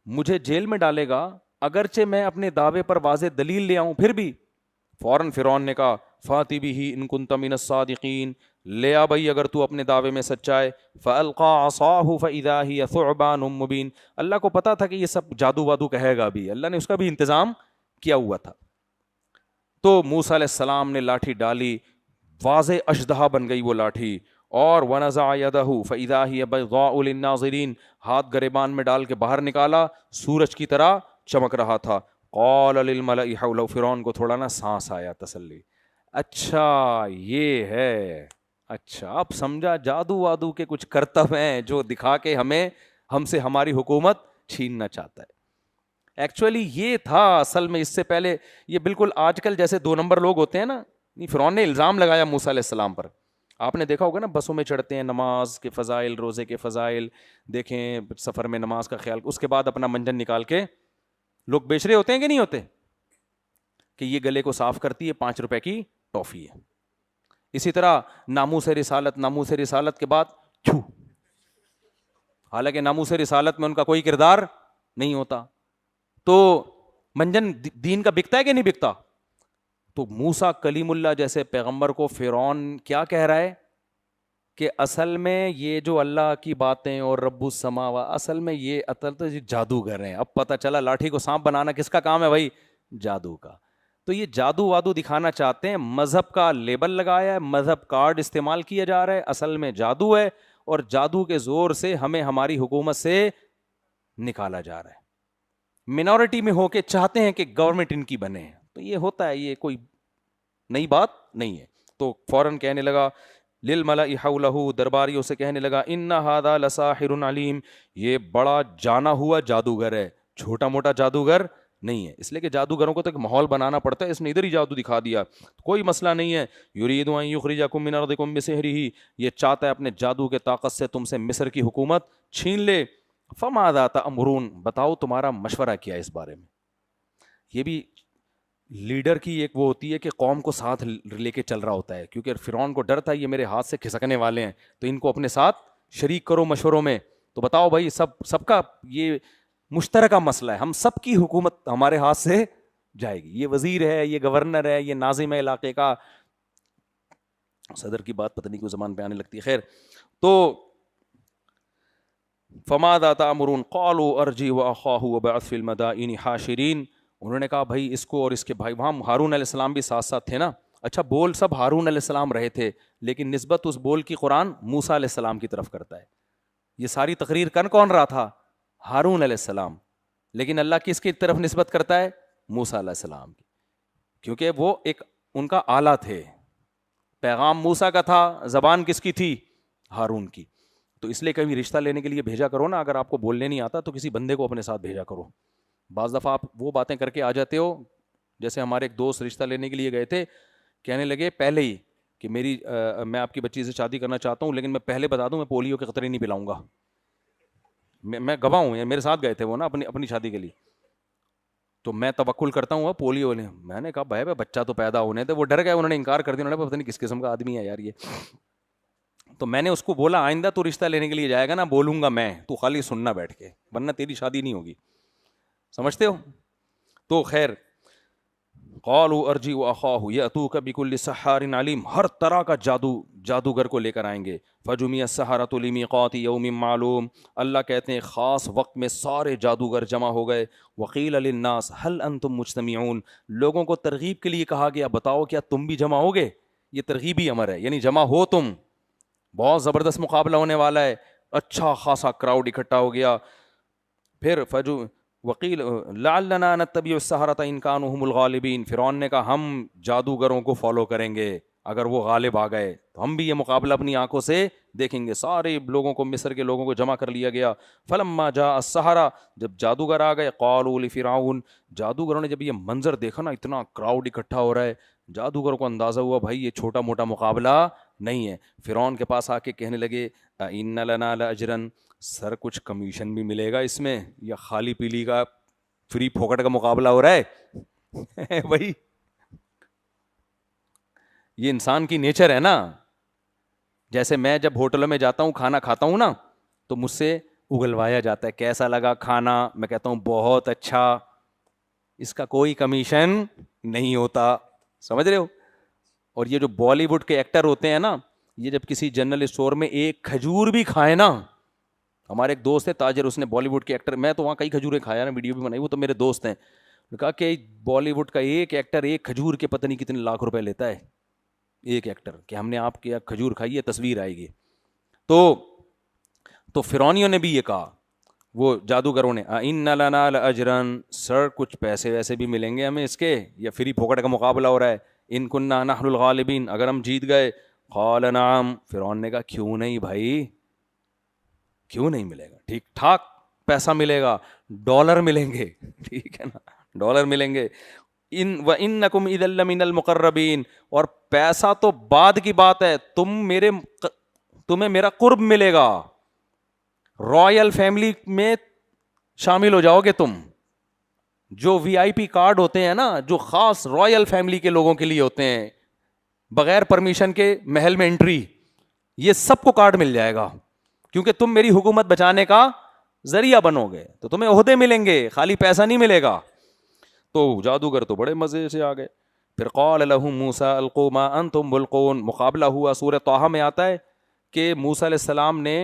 مجھے جیل میں ڈالے گا اگرچہ میں اپنے دعوے پر واضح دلیل لے آؤں پھر بھی. فوراً فرعون نے کہا فاتی بہ ان کنت من الصادقین, لے آ بھائی اگر تو اپنے دعوے میں سچا ہے. فالقى عصاه فاذا هي ثعبان مبین, اللہ کو پتا تھا کہ یہ سب جادو وادو کہے گا بھی, اللہ نے اس کا بھی انتظام کیا ہوا تھا. تو موسیٰ علیہ السلام نے لاٹھی ڈالی, واضح اشدہا بن گئی وہ لاٹھی, اور ونزع یدہ فاذا هي بيضاء للناظرین, ہاتھ گریبان میں ڈال کے باہر نکالا, سورج کی طرح چمک رہا تھا. قال للملأ حولہ, فرعون کو تھوڑا نا سانس آیا, تسلی, اچھا یہ ہے, اچھا اب سمجھا جادو وادو کے کچھ کرتب ہیں جو دکھا کے ہم سے ہماری حکومت چھیننا چاہتا ہے. ایکچولی یہ تھا اصل میں, اس سے پہلے یہ بالکل آج کل جیسے 2 نمبر لوگ ہوتے ہیں نا, فرعون نے الزام لگایا موسیٰ علیہ السلام پر. آپ نے دیکھا ہوگا نا بسوں میں چڑھتے ہیں, نماز کے فضائل, روزے کے فضائل دیکھیں, سفر میں نماز کا خیال, اس کے بعد اپنا منجن نکال کے لوگ بیچ رہے ہوتے ہیں کہ نہیں ہوتے, کہ یہ گلے کو صاف کرتی ہے, 5 روپے کی ٹافی ہے. اسی طرح ناموس رسالت, ناموس رسالت کے بعد چھو, حالانکہ ناموس رسالت میں ان کا کوئی کردار نہیں ہوتا. تو منجن دین کا بکتا ہے کہ نہیں بکتا. تو موسیٰ کلیم اللہ جیسے پیغمبر کو فرعون کیا کہہ رہا ہے کہ اصل میں یہ جو اللہ کی باتیں اور رب السماوات, اصل میں یہ اصل تو جادوگر ہیں. اب پتہ چلا لاٹھی کو سانپ بنانا کس کا کام ہے بھائی, جادو کا. تو یہ جادو وادو دکھانا چاہتے ہیں, مذہب کا لیبل لگایا ہے, مذہب کارڈ استعمال کیا جا رہا ہے, اصل میں جادو ہے, اور جادو کے زور سے ہمیں ہماری حکومت سے نکالا جا رہا ہے. منورٹی میں ہو کے چاہتے ہیں کہ گورنمنٹ ان کی بنے. تو یہ ہوتا ہے, یہ کوئی نئی بات نہیں ہے. تو فوراً کہنے لگا للملأ حولہ, درباریوں سے کہنے لگا ان ھذا لساحر علیم, یہ بڑا جانا ہوا جادوگر ہے, چھوٹا موٹا جادوگر نہیں ہے. اس لیے کہ جادوگروں کو تو ایک ماحول بنانا پڑتا ہے, اس نے ادھر ہی جادو دکھا دیا, کوئی مسئلہ نہیں ہے. یرید ان یخرجکم من ارضکم بسحرہ, یہ چاہتا ہے اپنے جادو کے طاقت سے تم سے مصر کی حکومت چھین لے. فماذا تأمرون, بتاؤ تمہارا مشورہ کیا ہے اس بارے میں. یہ بھی لیڈر کی ایک وہ ہوتی ہے کہ قوم کو ساتھ لے کے چل رہا ہوتا ہے, کیونکہ فرعون کو ڈر تھا یہ میرے ہاتھ سے کھسکنے والے ہیں, تو ان کو اپنے ساتھ شریک کرو مشوروں میں. تو بتاؤ بھائی سب کا یہ مشترکہ مسئلہ ہے, ہم سب کی حکومت ہمارے ہاتھ سے جائے گی. یہ وزیر ہے, یہ گورنر ہے, یہ ناظم ہے علاقے کا, صدر کی بات پتہ نہیں کیوں زبان پہ آنے لگتی ہے. خیر, تو فماذا تأمرون قالوا ارجع واخاه وابعث في المدائن حاشرین, انہوں نے کہا بھائی اس کو اور اس کے بھائی, وہاں ہارون علیہ السلام بھی ساتھ ساتھ تھے نا. اچھا بول سب ہارون علیہ السلام رہے تھے, لیکن نسبت اس بول کی قرآن موسیٰ علیہ السلام کی طرف کرتا ہے. یہ ساری تقریر کون رہا تھا, ہارون علیہ السلام, لیکن اللہ کس کی طرف نسبت کرتا ہے, موسیٰ علیہ السلام کی, کیونکہ وہ ایک ان کا آلہ تھے. پیغام موسیٰ کا تھا, زبان کس کی تھی, ہارون کی. تو اس لیے کبھی رشتہ لینے کے لیے بھیجا کرو نا, اگر آپ کو بولنے نہیں آتا تو کسی بندے کو اپنے ساتھ بھیجا کرو. بعض دفعہ آپ وہ باتیں کر کے آ جاتے ہو, جیسے ہمارے ایک دوست رشتہ لینے کے لیے گئے تھے, کہنے لگے پہلے ہی کہ میں آپ کی بچی سے شادی کرنا چاہتا ہوں, لیکن میں پہلے بتا دوں میں پولیو کے قطرے نہیں پلاؤں گا. میں گواہ ہوں, میرے ساتھ گئے تھے وہ نا اپنی شادی کے لیے, تو میں توکل کرتا ہوں پولیو والے. میں نے کہا بھائی بچہ تو پیدا ہونے تھے, وہ ڈر گئے, انہوں نے انکار کر دیا, انہوں نے پتہ نہیں کس قسم کا آدمی ہے یار یہ. تو میں نے اس کو بولا آئندہ تو رشتہ لینے کے لیے جائے گا نا, بولوں گا میں, تو خالی سننا بیٹھ کے, ورنہ تیری شادی نہیں ہوگی. سمجھتے ہو. تو خیر قالوا ارجع اخاه ياتوك بكل سحار علیم، ہر طرح کا جادوگر کو لے کر آئیں گے. فجمع السحرة لمیقات یوم معلوم، اللہ کہتے ہیں خاص وقت میں سارے جادوگر جمع ہو گئے. وقیل للناس هل انتم مجتمعون، لوگوں کو ترغیب کے لیے کہا گیا بتاؤ کیا تم بھی جمع ہوگے. یہ ترغیبی امر ہے، یعنی جمع ہو تم، بہت زبردست مقابلہ ہونے والا ہے. اچھا خاصا کراؤڈ اکٹھا ہو گیا. پھر وقیل لعلنا نتبع السحرة ان كانوا هم الغالبین، فرعون نے کہا ہم جادوگروں کو فالو کریں گے اگر وہ غالب آ گئے تو ہم بھی یہ مقابلہ اپنی آنکھوں سے دیکھیں گے. سارے لوگوں کو، مصر کے لوگوں کو جمع کر لیا گیا. فلما جاء السحرة، جب جادوگر آ گئے، قالوا لفرعون، جادوگروں نے جب یہ منظر دیکھا نا، اتنا کراؤڈ اکٹھا ہو رہا ہے، جادوگروں کو اندازہ ہوا بھائی یہ چھوٹا موٹا مقابلہ نہیں ہے. فرعون کے پاس آ کے کہنے لگے ان لنا لاجرا، سر کچھ کمیشن بھی ملے گا اس میں، یا خالی پیلی کا فری پھوکٹ کا مقابلہ ہو رہا ہے. بھائی یہ انسان کی نیچر ہے نا. جیسے میں جب ہوٹلوں میں جاتا ہوں کھانا کھاتا ہوں نا، تو مجھ سے اگلوایا جاتا ہے کیسا لگا کھانا، میں کہتا ہوں بہت اچھا، اس کا کوئی کمیشن نہیں ہوتا. سمجھ رہے ہو؟ اور یہ جو بالی ووڈ کے ایکٹر ہوتے ہیں نا، یہ جب کسی جنرل اسٹور میں ایک کھجور بھی کھائے نا، ہمارے ایک دوست ہے تاجر، اس نے بالی ووڈ کے ایکٹر، میں تو وہاں کئی کھجوریں کھایا نا، ویڈیو بھی بنائی، وہ تو میرے دوست ہیں، کہا کہ بالی ووڈ کا ایک ایکٹر ایک کھجور کے پتہ نہیں کتنے لاکھ روپے لیتا ہے ایک ایکٹر، کہ ہم نے آپ کے کھجور کھائی ہے تصویر آئے گی. تو فرعونیوں نے بھی یہ کہا، وہ جادوگروں نے، ان لنا لاجرا، سر کچھ پیسے ویسے بھی ملیں گے ہمیں اس کے، یا فری پھوکٹ کا مقابلہ ہو رہا ہے. ان کننا نحن الغالبین، اگر ہم جیت گئے. قال نعم، فرعون نے کہا کیوں نہیں بھائی، کیوں نہیں ملے گا، ٹھیک ٹھاک پیسہ ملے گا، ڈالر ملیں گے، ٹھیک ہے نا، ڈالر ملیں گے. وَإِنَّكُمْ إِذًا لَّمِنَ الْمُقَرَّبِينَ، اور پیسہ تو بعد کی بات ہے، تمہیں میرا قرب ملے گا، رائل فیملی میں شامل ہو جاؤ گے تم. جو وی آئی پی کارڈ ہوتے ہیں نا، جو خاص رائل فیملی کے لوگوں کے لیے ہوتے ہیں، بغیر پرمیشن کے محل میں انٹری، یہ سب کو کارڈ مل جائے گا، کیونکہ تم میری حکومت بچانے کا ذریعہ بنو گے، تو تمہیں عہدے ملیں گے، خالی پیسہ نہیں ملے گا. تو جادوگر تو بڑے مزے سے آ گئے. پھر قال لهم موسیٰ القوا ما انتم ملقون، مقابلہ ہوا. سورہ طٰہٰ میں آتا ہے کہ موسیٰ علیہ السلام نے،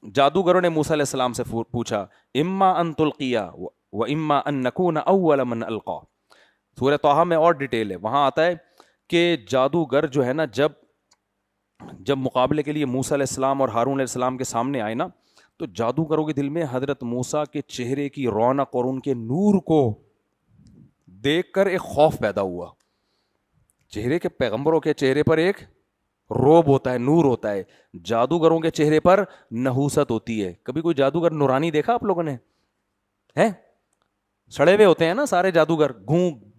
جادوگروں نے موسیٰ علیہ السلام سے پوچھا اما ان تلقیا و اما ان نکون اول من القا. سورہ طٰہٰ میں اور ڈیٹیل ہے، وہاں آتا ہے کہ جادوگر جو ہے نا، جب مقابلے کے لیے موسیٰ علیہ السلام اور ہارون علیہ السلام کے سامنے آئے نا، تو جادوگروں کے دل میں حضرت موسیٰ کے چہرے کی رونق اور ان کے نور کو دیکھ کر ایک خوف پیدا ہوا. چہرے کے، پیغمبروں کے چہرے پر ایک روب ہوتا ہے، نور ہوتا ہے، جادوگروں کے چہرے پر نحوست ہوتی ہے. کبھی کوئی جادوگر نورانی دیکھا آپ لوگوں نے؟ ہیں سڑے ہوئے ہوتے ہیں نا سارے جادوگر،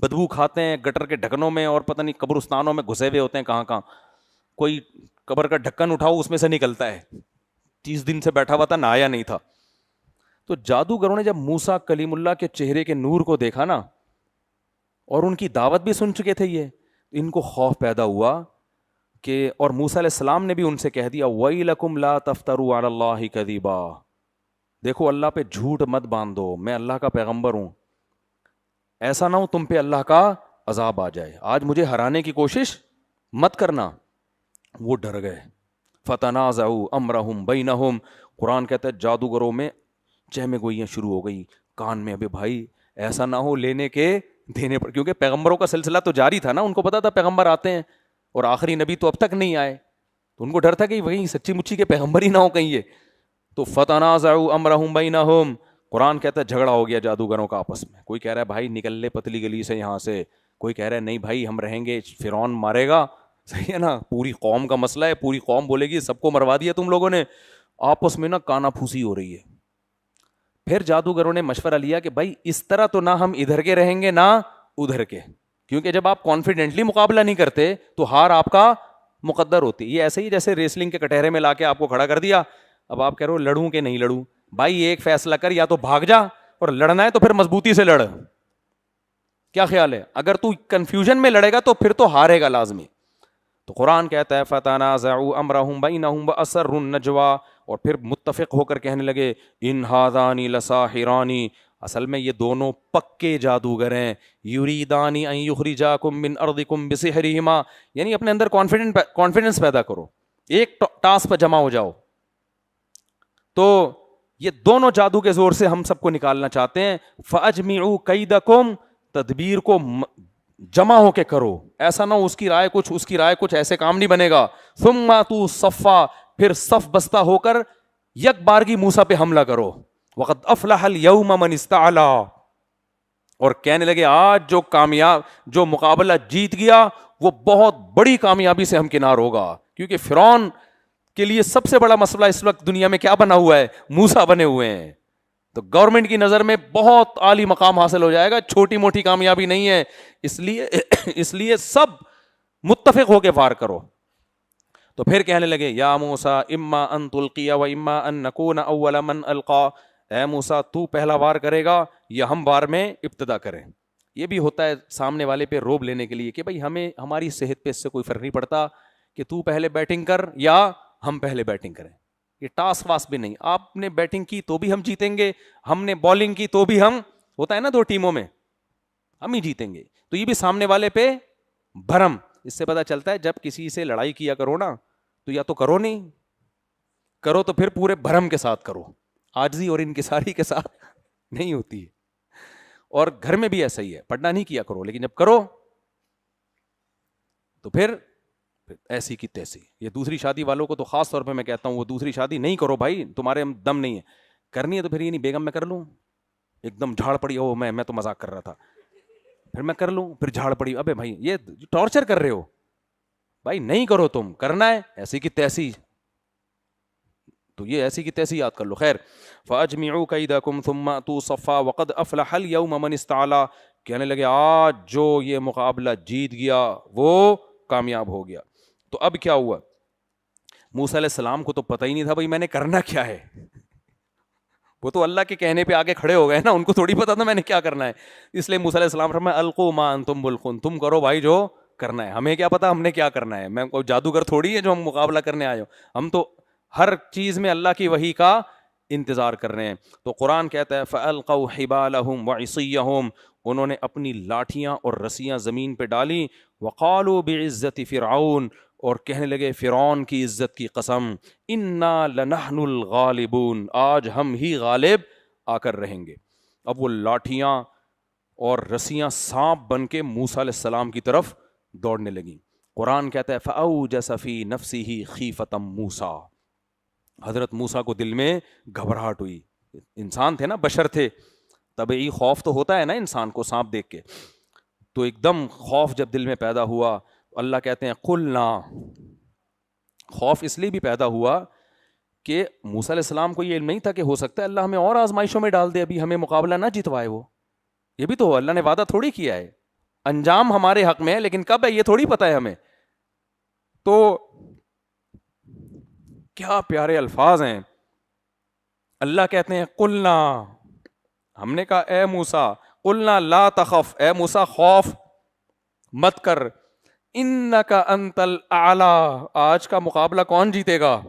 بدبو کھاتے ہیں گٹر کے ڈھکنوں میں، اور پتہ نہیں قبرستانوں میں گھسے ہوئے ہوتے ہیں کہاں کہاں. کوئی قبر کا ڈھکن اٹھاؤ اس میں سے نکلتا ہے، 30 دن سے بیٹھا ہوا تھا، نہایا نہیں تھا. تو جادوگروں نے جب موسیٰ کلیم اللہ کے چہرے کے نور کو دیکھا نا، اور ان کی دعوت بھی سن چکے تھے، یہ ان کو خوف پیدا ہوا کہ، اور موسیٰ علیہ السلام نے بھی ان سے کہہ دیا وَيْلَكُمْ لَا تَفْتَرُوا عَلَى اللَّهِ كَذِبًا، دیکھو اللہ پہ جھوٹ مت باندھو، میں اللہ کا پیغمبر ہوں، ایسا نہ ہو تم پہ اللہ کا عذاب آ جائے، آج مجھے ہرانے کی کوشش مت کرنا. وہ ڈر گئے. فَتَنَازَعُوا أَمْرَهُمْ بَيْنَهُمْ، قرآن کہتا ہے جادوگروں میں چہمے گوئیاں شروع ہو گئی کان میں، ابے بھائی ایسا نہ ہو لینے کے دینے پر، کیونکہ پیغمبروں کا سلسلہ تو جاری تھا نا، ان کو پتا تھا پیغمبر آتے ہیں، اور آخری نبی تو اب تک نہیں آئے، تو ان کو ڈر تھا کہ وہی سچی مچی کے پیغمبر ہی نہ ہو کہیں یہ. تو فتنازعوا امرهم بینہم، قرآن کہتا ہے جھگڑا ہو گیا جادوگروں کا آپس میں. کوئی کہہ رہا ہے بھائی نکل لے پتلی گلی سے یہاں سے، کوئی کہہ رہا ہے نہیں بھائی ہم رہیں گے، فرعون مارے گا، صحیح ہے نا، پوری قوم کا مسئلہ ہے، پوری قوم بولے گی سب کو مروا دیا تم لوگوں نے. آپس میں نا کانا پھوسی ہو رہی ہے. پھر جادوگروں نے مشورہ لیا کہ بھائی اس طرح تو نہ ہم ادھر کے رہیں گے نہ ادھر کے، کیونکہ جب آپ کانفیڈنٹلی مقابلہ نہیں کرتے تو ہار آپ کا مقدر ہوتی. یہ ایسے ہی جیسے ریسلنگ کے کٹہرے میں لا کے آپ کو کھڑا کر دیا، اب آپ کہہ رہے ہو لڑوں کہ نہیں لڑوں، بھائی ایک فیصلہ کر، یا تو بھاگ جا، اور لڑنا ہے تو پھر مضبوطی سے لڑ. کیا خیال ہے؟ اگر تو کنفیوژن میں لڑے گا تو پھر تو ہارے گا لازمی. تو قرآن کہتا ہے فتنازعوا امرهم بینہم واسروا النجوی، اور پھر متفق ہو کر کہنے لگے ان ھذان لساحران، اصل میں یہ دونوں پکے جادوگر ہیں. یریدانی ان یخرجاکم من ارضکم بسحرہما, یعنی اپنے اندر کانفیڈنس پیدا کرو, ایک ٹاسک پہ جمع ہو جاؤ. تو یہ دونوں جادو کے زور سے ہم سب کو نکالنا چاہتے ہیں. فاجمعوا کیدکم, تدبیر کو جمع ہو کے کرو, ایسا نہ اس کی رائے کچھ اس کی رائے کچھ, ایسے کام نہیں بنے گا. ثم اتوا صفا, پھر صف بستہ ہو کر یک بارگی موسیٰ پہ حملہ کرو. وقد افلح اليوم من استعلا, اور کہنے لگے آج جو مقابلہ جیت گیا وہ بہت بڑی کامیابی سے ہمکنار ہوگا. کیونکہ فرعون کے لیے سب سے بڑا مسئلہ اس وقت دنیا میں کیا بنا ہوا ہے؟ موسیٰ بنے ہوئے ہیں. تو گورنمنٹ کی نظر میں بہت عالی مقام حاصل ہو جائے گا, چھوٹی موٹی کامیابی نہیں ہے. اس لیے سب متفق ہو کے وار کرو. تو پھر کہنے لگے یا موسیٰ اما ان تلقی و اما ان نکون اول من القا, اے موسیٰ تو پہلا وار کرے گا یا ہم وار میں ابتدا کریں. یہ بھی ہوتا ہے سامنے والے پہ روب لینے کے لیے کہ بھائی ہمیں ہماری صحت پہ اس سے کوئی فرق نہیں پڑتا کہ تو پہلے بیٹنگ کر یا ہم پہلے بیٹنگ کریں. یہ ٹاس واس بھی نہیں, آپ نے بیٹنگ کی تو بھی ہم جیتیں گے, ہم نے بالنگ کی تو بھی ہم, ہوتا ہے نا دو ٹیموں میں, ہم ہی جیتیں گے. تو یہ بھی سامنے والے پہ بھرم. اس سے پتہ چلتا ہے جب کسی سے لڑائی کیا کرو نا تو یا تو کرو نہیں, کرو تو پھر پورے بھرم کے ساتھ کرو, عاجزی اور انکساری کے ساتھ نہیں ہوتی ہے. اور گھر میں بھی ایسا ہی ہے, پڑھنا نہیں کیا کرو, لیکن جب کرو تو پھر ایسی کی تیسی. یہ دوسری شادی والوں کو تو خاص طور پہ میں کہتا ہوں, وہ دوسری شادی نہیں کرو بھائی, تمہارے دم نہیں ہے. کرنی ہے تو پھر یہ نہیں بیگم میں کر لوں, ایک دم جھاڑ پڑی, او میں تو مذاق کر رہا تھا, پھر میں کر لوں, پھر جھاڑ پڑی. ابے بھائی یہ ٹارچر کر رہے ہو بھائی, نہیں کرو, تم کرنا ہے ایسی کی تیسی, تو یہ ایسی کی تیسی یاد کر لو. خیر, فاجمعوا کیدکم ثم اتوا صفا وقد افلح اليوم من استعلا, کہنے لگے آج جو یہ مقابلہ جیت گیا وہ کامیاب ہو گیا. تو اب کیا ہوا؟ موسیٰ علیہ السلام کو تو پتہ ہی نہیں تھا بھائی میں نے کرنا کیا ہے, وہ تو اللہ کے کہنے پہ آگے کھڑے ہو گئے نا, ان کو تھوڑی پتا تھا میں نے کیا کرنا ہے. اس لیے موسیٰ علیہ السلام فرمایا القوا ما انتم ملقون, تم کرو بھائی جو کرنا ہے, ہمیں کیا پتا ہم نے کیا کرنا ہے, میں کوئی جادوگر تھوڑی ہے جو ہم مقابلہ کرنے آئے ہو, ہم تو ہر چیز میں اللہ کی وحی کا انتظار کر رہے ہیں. تو قرآن کہتا ہے فَأَلْقَوْا حِبَالَهُمْ وَعِصِيَّهُمْ, انہوں نے اپنی لاٹھیاں اور رسیاں زمین پہ ڈالی. وَقَالُوا بِعِزَّةِ فِرْعَوْنَ, اور کہنے لگے فرعون کی عزت کی قسم, اِنَّا لَنَحْنُ الْغَالِبُونَ, آج ہم ہی غالب آ کر رہیں گے. اب وہ لاٹھیاں اور رسیاں سانپ بن کے موسیٰ علیہ السلام کی طرف دوڑنے لگیں. قرآن کہتا ہے فَأَوْجَسَ فِي نَفْسِهِ خِيفَةً مُوسَىٰ, حضرت موسیٰ کو دل میں گھبراہٹ ہوئی. انسان تھے نا, بشر تھے, طبعی خوف تو ہوتا ہے نا انسان کو سانپ دیکھ کے, تو ایک دم خوف جب دل میں پیدا ہوا, اللہ کہتے ہیں قلنا, خوف اس لیے بھی پیدا ہوا کہ موسیٰ علیہ السلام کو یہ علم نہیں تھا کہ ہو سکتا ہے اللہ ہمیں اور آزمائشوں میں ڈال دے, ابھی ہمیں مقابلہ نہ جتوائے. وہ یہ بھی تو اللہ نے وعدہ تھوڑی کیا ہے, انجام ہمارے حق میں ہے لیکن کب ہے یہ تھوڑی پتہ ہے ہمیں. تو کیا پیارے الفاظ ہیں. اللہ کہتے ہیں قلنا, ہم نے کہا اے موسیٰ, قلنا لا تخف, اے موسیٰ خوف مت کر, انک انت الاعلی, آج کا مقابلہ کون جیتے گا؟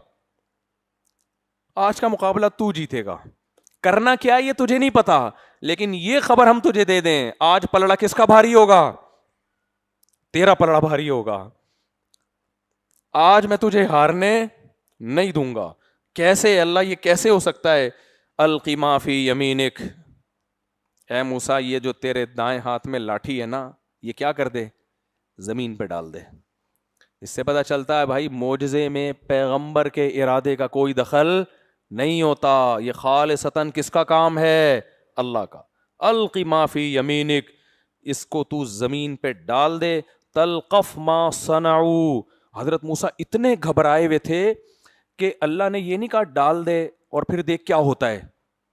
آج کا مقابلہ تو جیتے گا. کرنا کیا یہ تجھے نہیں پتا, لیکن یہ خبر ہم تجھے دے دیں, آج پلڑا کس کا بھاری ہوگا؟ تیرا پلڑا بھاری ہوگا. آج میں تجھے ہارنے نہیں دوں گا. کیسے اللہ, یہ کیسے ہو سکتا ہے؟ القی ما فی یمینک, اے موسیٰ یہ جو تیرے دائیں ہاتھ میں لاٹھی ہے نا, یہ کیا کر دے, زمین پہ ڈال دے. اس سے پتہ چلتا ہے بھائی معجزے میں پیغمبر کے ارادے کا کوئی دخل نہیں ہوتا, یہ خالصتاً کس کا کام ہے؟ اللہ کا. القی ما فی یمینک, اس کو تو زمین پہ ڈال دے. تلقف ما صنعوا, حضرت موسیٰ اتنے گھبرائے ہوئے تھے کہ اللہ نے یہ نہیں کہا ڈال دے اور پھر دیکھ کیا ہوتا ہے.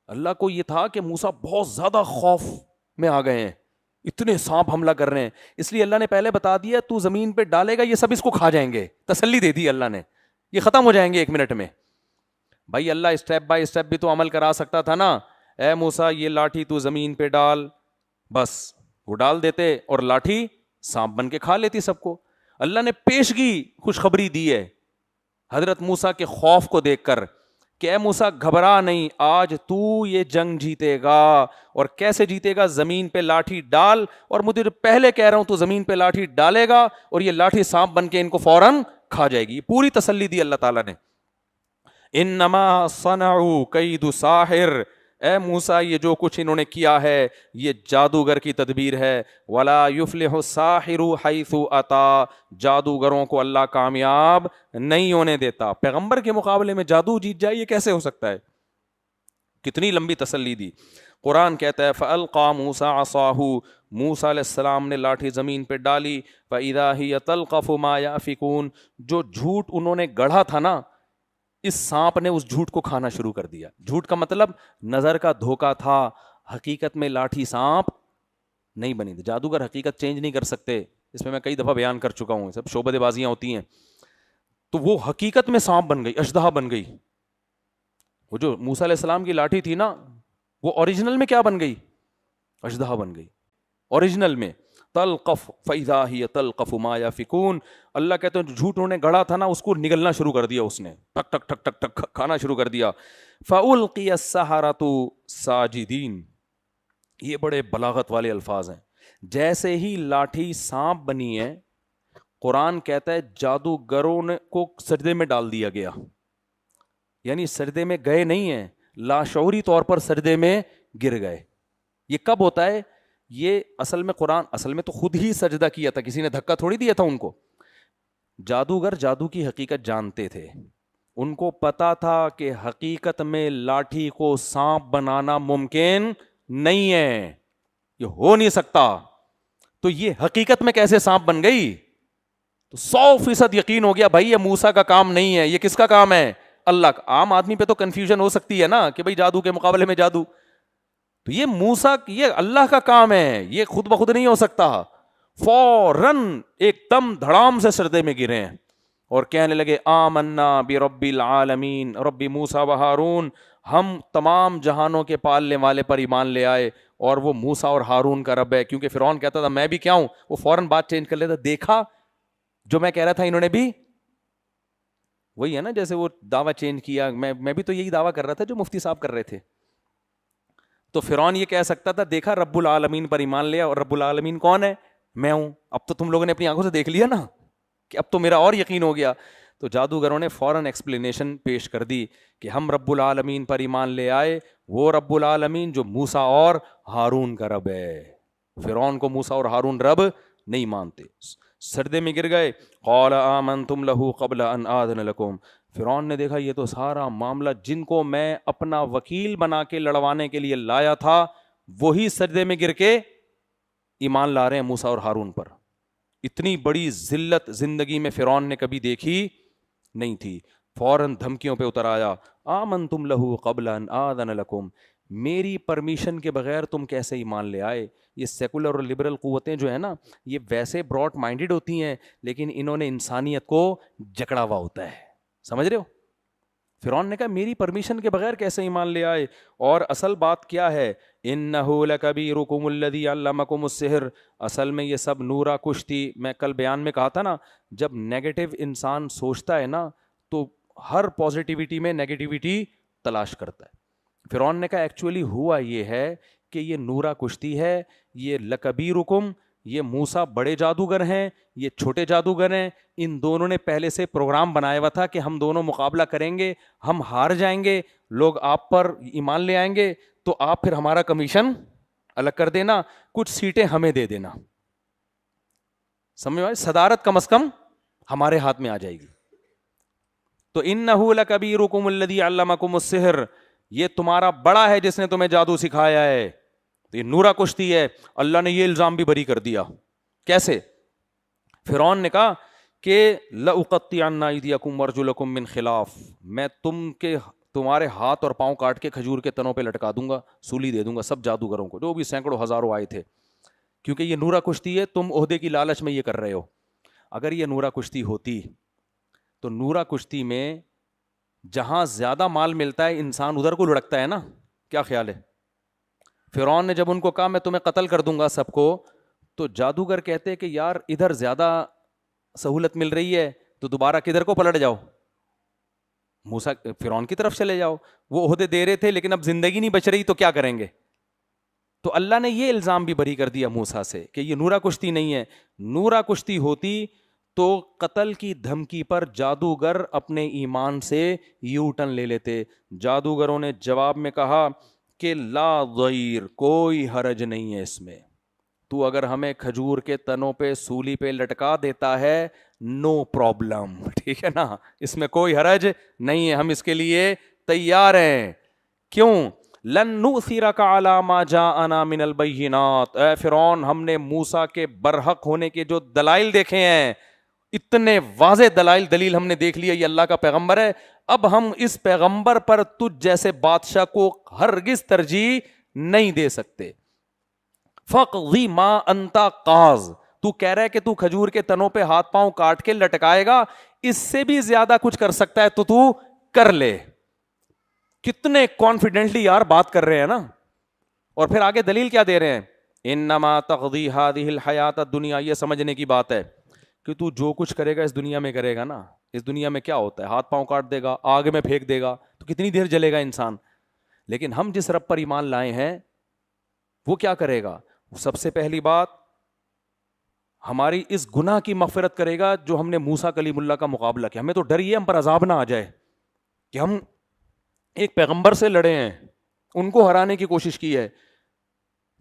اللہ کو یہ تھا کہ موسیٰ بہت زیادہ خوف میں آ گئے ہیں, اتنے سانپ حملہ کر رہے ہیں, اس لیے اللہ نے پہلے بتا دیا تو زمین پہ ڈالے گا یہ سب اس کو کھا جائیں گے. تسلی دے دی اللہ نے, یہ ختم ہو جائیں گے 1 منٹ میں. بھائی اللہ اسٹیپ بائی اسٹیپ بھی تو عمل کرا سکتا تھا نا. اے موسیٰ یہ لاٹھی تو زمین پہ ڈال, بس وہ ڈال دیتے اور لاٹھی سانپ بن کے کھا لیتی سب کو. اللہ نے پیشگی خوشخبری دی ہے حضرت موسیٰ کے خوف کو دیکھ کر کہ اے موسیٰ گھبرا نہیں، آج تو یہ جنگ جیتے گا. اور کیسے جیتے گا؟ زمین پہ لاٹھی ڈال، اور مجھے پہلے کہہ رہا ہوں تو زمین پہ لاٹھی ڈالے گا اور یہ لاٹھی سانپ بن کے ان کو فوراً کھا جائے گی. پوری تسلی دی اللہ تعالیٰ نے. انما صنعوا کید ساحر، اے موسیٰ یہ جو کچھ انہوں نے کیا ہے یہ جادوگر کی تدبیر ہے. ولا یفلح الساحر حیث اتا، جادوگروں کو اللہ کامیاب نہیں ہونے دیتا. پیغمبر کے مقابلے میں جادو جیت جائے، یہ کیسے ہو سکتا ہے؟ کتنی لمبی تسلی دی. قرآن کہتا ہے فَأَلْقَى مُوسَىٰ عَصَاهُ، موسیٰ علیہ السلام نے لاٹھی زمین پہ ڈالی. فَإِذَا هِيَ تَلْقَفُ مَا يَأْفِكُونَ، جو جھوٹ انہوں نے گڑھا تھا نا، اس سانپ نے اس جھوٹ کو کھانا شروع کر دیا. جھوٹ کا مطلب نظر کا دھوکا تھا، حقیقت میں لاٹھی سانپ نہیں بنی تھی. جادوگر حقیقت چینج نہیں کر سکتے، اس میں کئی دفعہ بیان کر چکا ہوں، سب شعبدے بازیاں ہوتی ہیں. تو وہ حقیقت میں سانپ بن گئی، اژدہا بن گئی. وہ جو موسیٰ علیہ السلام کی لاٹھی تھی نا، وہ اوریجنل میں کیا بن گئی؟ اژدہا بن گئی اوریجنل میں. تلقف فاذا ہی تلقف ما یافکون، اللہ کہتے ہیں جھوٹ انہوں نے گڑا تھا نا، اس کو نگلنا شروع کر دیا، اس نے ٹک ٹک ٹک ٹک ٹک کھانا شروع کر دیا. فالقی السحرۃ ساجدین، یہ بڑے بلاغت والے الفاظ ہیں. جیسے ہی لاٹھی سانپ بنی ہے، قرآن کہتا ہے جادوگروں کو سجدے میں ڈال دیا گیا. یعنی سجدے میں گئے نہیں ہیں، لاشعوری طور پر سجدے میں گر گئے. یہ کب ہوتا ہے؟ یہ اصل میں قرآن اصل میں تو خود ہی سجدہ کیا تھا، کسی نے دھکا تھوڑی دیا تھا ان کو. جادوگر جادو کی حقیقت جانتے تھے، ان کو پتا تھا کہ حقیقت میں لاٹھی کو سانپ بنانا ممکن نہیں ہے، یہ ہو نہیں سکتا. تو یہ حقیقت میں کیسے سانپ بن گئی؟ تو 100% یقین ہو گیا بھائی یہ موسیٰ کا کام نہیں ہے، یہ کس کا کام ہے؟ اللہ کا. عام آدمی پہ تو کنفیوژن ہو سکتی ہے نا کہ بھائی جادو کے مقابلے میں جادو، تو یہ موسیٰ یہ اللہ کا کام ہے، یہ خود بخود نہیں ہو سکتا. فوراً ایک دم دھڑام سے سجدے میں گرے ہیں اور کہنے لگے آمنا برب العالمین رب موسیٰ و ہارون، ہم تمام جہانوں کے پالنے والے پر ایمان لے آئے اور وہ موسیٰ اور ہارون کا رب ہے. کیونکہ فرعون کہتا تھا میں بھی کیا ہوں، وہ فوراً بات چینج کر لیتا. دیکھا جو میں کہہ رہا تھا انہوں نے بھی وہی ہے نا، جیسے وہ دعویٰ چینج کیا، میں بھی تو یہی دعویٰ کر رہا تھا جو مفتی صاحب کر رہے تھے. تو فرعون یہ کہہ سکتا تھا دیکھا رب العالمین پر ایمان لیا، اور رب العالمین کون ہے؟ میں ہوں. اب تو تم لوگوں نے اپنی آنکھوں سے دیکھ لیا نا کہ اب تو میرا اور یقین ہو گیا. تو جادوگروں نے فوراً ایکسپلینیشن پیش کر دی کہ ہم رب العالمین پر ایمان لے آئے، وہ رب العالمین جو موسیٰ اور ہارون کا رب ہے. فرعون کو موسیٰ اور ہارون رب نہیں مانتے، سجدے میں گر گئے. قال آمنتم لہ قبل ان آذن لکم، فرعون نے دیکھا یہ تو سارا معاملہ جن کو میں اپنا وکیل بنا کے لڑوانے کے لیے لایا تھا وہی سجدے میں گر کے ایمان لا رہے ہیں موسیٰ اور ہارون پر. اتنی بڑی ذلت زندگی میں فرعون نے کبھی دیکھی نہیں تھی. فوراً دھمکیوں پہ اتر آیا. آمنتم لہ قبل ان آذن لکم، میری پرمیشن کے بغیر تم کیسے ایمان لے آئے؟ یہ سیکولر اور لبرل قوتیں جو ہیں نا، یہ ویسے براڈ مائنڈڈ ہوتی ہیں لیکن انہوں نے انسانیت کو جکڑا ہوا ہوتا ہے. سمجھ رہے ہو؟ فرعون نے کہا میری پرمیشن کے بغیر کیسے ایمان لے آئے؟ اور اصل بات کیا ہے؟ انہ لکبیرکم الذی علمکم السحر، اصل میں یہ سب نورا کشتی. میں کل بیان میں کہا تھا نا، جب نیگیٹو انسان سوچتا ہے نا تو ہر پازیٹیوٹی میں نیگیٹیوٹی تلاش کرتا ہے. فرعون نے کہا ایکچولی ہوا یہ ہے کہ یہ نورا کشتی ہے، یہ لکبیرکم، یہ موسیٰ بڑے جادوگر ہیں، یہ چھوٹے جادوگر ہیں. ان دونوں نے پہلے سے پروگرام بنایا ہوا تھا کہ ہم دونوں مقابلہ کریں گے، ہم ہار جائیں گے، لوگ آپ پر ایمان لے آئیں گے تو آپ پھر ہمارا کمیشن الگ کر دینا، کچھ سیٹیں ہمیں دے دینا. سمجھ میں؟ صدارت کم از کم ہمارے ہاتھ میں آ جائے گی. تو انہ لکبیرکم الذی علمکم السحر، یہ تمہارا بڑا ہے جس نے تمہیں جادو سکھایا ہے. تو یہ نورا کشتی ہے. اللہ نے یہ الزام بھی بری کر دیا. کیسے؟ فرعون نے کہا کہ لأقطعن ایدیکم وارجلکم من خلاف، میں تمہارے ہاتھ اور پاؤں کاٹ کے کھجور کے تنوں پہ لٹکا دوں گا، سولی دے دوں گا سب جادوگروں کو جو بھی سینکڑوں ہزاروں آئے تھے. کیونکہ یہ نورا کشتی ہے، تم عہدے کی لالچ میں یہ کر رہے ہو. اگر یہ نورا کشتی ہوتی تو نورا کشتی میں جہاں زیادہ مال ملتا ہے انسان ادھر کو لڑکتا ہے نا. کیا خیال ہے؟ فرعون نے جب ان کو کہا میں تمہیں قتل کر دوں گا سب کو، تو جادوگر کہتے کہ یار ادھر زیادہ سہولت مل رہی ہے تو دوبارہ کدھر کو پلٹ جاؤ، موسیٰ فرعون کی طرف چلے جاؤ، وہ عہدے دے رہے تھے لیکن اب زندگی نہیں بچ رہی تو کیا کریں گے؟ تو اللہ نے یہ الزام بھی بری کر دیا موسیٰ سے کہ یہ نورا کشتی نہیں ہے. نورا کشتی ہوتی تو قتل کی دھمکی پر جادوگر اپنے ایمان سے یو ٹرن لے لیتے. جادوگروں نے جواب میں کہا کہ لا ضیر، کوئی حرج نہیں ہے اس میں، تو اگر ہمیں کھجور کے تنوں پہ سولی پہ لٹکا دیتا ہے نو پرابلم، ٹھیک ہے نا، اس میں کوئی حرج نہیں ہے، ہم اس کے لیے تیار ہیں. کیوں؟ لن نؤثرک علی ما جاءنا من البینات، اے فرعون ہم نے موسیٰ کے برحق ہونے کے جو دلائل دیکھے ہیں، اتنے واضح دلیل ہم نے دیکھ لیا یہ اللہ کا پیغمبر ہے، اب ہم اس پیغمبر پر تجھ جیسے بادشاہ کو ہرگز ترجیح نہیں دے سکتے. فقضی ما انت قاض، تو کہہ رہا ہے کہ تو کھجور کے تنوں پہ ہاتھ پاؤں کاٹ کے لٹکائے گا، اس سے بھی زیادہ کچھ کر سکتا ہے تو کر لے. کتنے کانفیڈنٹلی یار بات کر رہے ہیں نا. اور پھر آگے دلیل کیا دے رہے ہیں؟ انما تقضی هذه الحیات الدنیا، یہ سمجھنے کی بات ہے کہ تو جو کچھ کرے گا اس دنیا میں کرے گا نا. اس دنیا میں کیا ہوتا ہے؟ ہاتھ پاؤں کاٹ دے گا، آگ میں پھینک دے گا تو کتنی دیر جلے گا انسان. لیکن ہم جس رب پر ایمان لائے ہیں وہ کیا کرے گا؟ سب سے پہلی بات ہماری اس گناہ کی مغفرت کرے گا جو ہم نے موسیٰ کلیم اللہ کا مقابلہ کیا. ہمیں تو ڈر یہ ہم پر عذاب نہ آ جائے کہ ہم ایک پیغمبر سے لڑے ہیں، ان کو ہرانے کی کوشش کی ہے.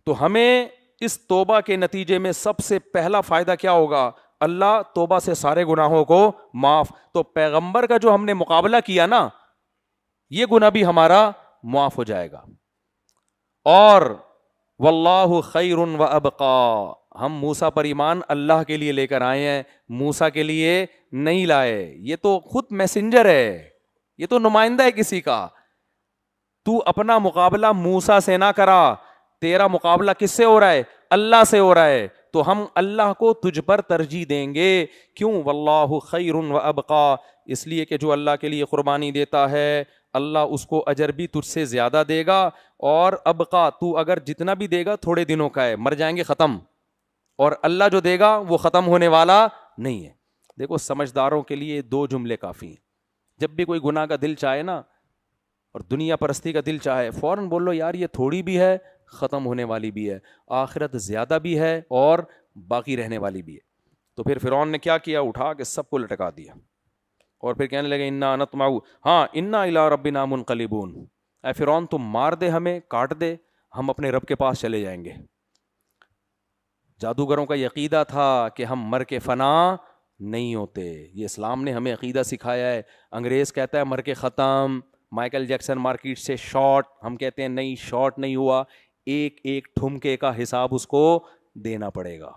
تو ہمیں اس توبہ کے نتیجے میں سب سے پہلا فائدہ کیا ہوگا؟ اللہ توبہ سے سارے گناہوں کو معاف. تو پیغمبر کا جو ہم نے مقابلہ کیا نا، یہ گناہ بھی ہمارا معاف ہو جائے گا. اور واللہ خیر و ابقا، ہم موسیٰ پر ایمان اللہ کے لیے لے کر آئے ہیں، موسیٰ کے لیے نہیں لائے. یہ تو خود میسنجر ہے، یہ تو نمائندہ ہے کسی کا. تو اپنا مقابلہ موسیٰ سے نہ کرا، تیرا مقابلہ کس سے ہو رہا ہے؟ اللہ سے ہو رہا ہے. تو ہم اللہ کو تجھ پر ترجیح دیں گے. کیوں؟ واللہ خیر و ابقا، اس لیے کہ جو اللہ کے لیے قربانی دیتا ہے اللہ اس کو اجر بھی تجھ سے زیادہ دے گا. اور ابقا، تو اگر جتنا بھی دے گا تھوڑے دنوں کا ہے، مر جائیں گے ختم، اور اللہ جو دے گا وہ ختم ہونے والا نہیں ہے. دیکھو سمجھداروں کے لیے دو جملے کافی ہیں. جب بھی کوئی گناہ کا دل چاہے نا اور دنیا پرستی کا دل چاہے، فوراً بول لو یار یہ تھوڑی بھی ہے، ختم ہونے والی بھی ہے، آخرت زیادہ بھی ہے اور باقی رہنے والی بھی ہے. تو پھر فرعون نے کیا کیا؟ اٹھا کے سب کو لٹکا دیا اور پھر کہنے لگے انا نطمع، ہاں انا الی ربنا منقلبون، اے فرعون تم مار دے، ہمیں کاٹ دے، ہم اپنے رب کے پاس چلے جائیں گے. جادوگروں کا یہ عقیدہ تھا کہ ہم مر کے فنا نہیں ہوتے. یہ اسلام نے ہمیں عقیدہ سکھایا ہے. انگریز کہتا ہے مر کے ختم، مائیکل جیکسن مارکیٹ سے شارٹ، ہم کہتے ہیں نہیں شارٹ نہیں ہوا، ایک ایک ٹھمکے کا حساب اس کو دینا پڑے گا.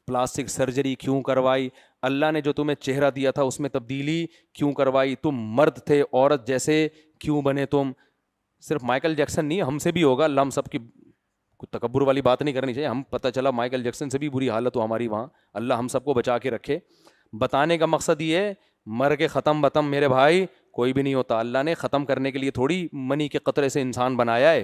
پلاسٹک سرجری کیوں کروائی؟ اللہ نے جو تمہیں چہرہ دیا تھا اس میں تبدیلی کیوں کروائی؟ تم مرد تھے عورت جیسے کیوں بنے تم؟ صرف مائیکل جیکسن نہیں، ہم سے بھی ہوگا. اللہ ہم سب کی کوئی تکبر والی بات نہیں کرنی چاہیے. ہم پتہ چلا مائیکل جیکسن سے بھی بری حالت ہو ہماری وہاں، اللہ ہم سب کو بچا کے رکھے. بتانے کا مقصد یہ ہے مر کے ختم بتم میرے بھائی کوئی بھی نہیں ہوتا. اللہ نے ختم کرنے کے لیے تھوڑی منی کے قطرے سے انسان بنایا ہے،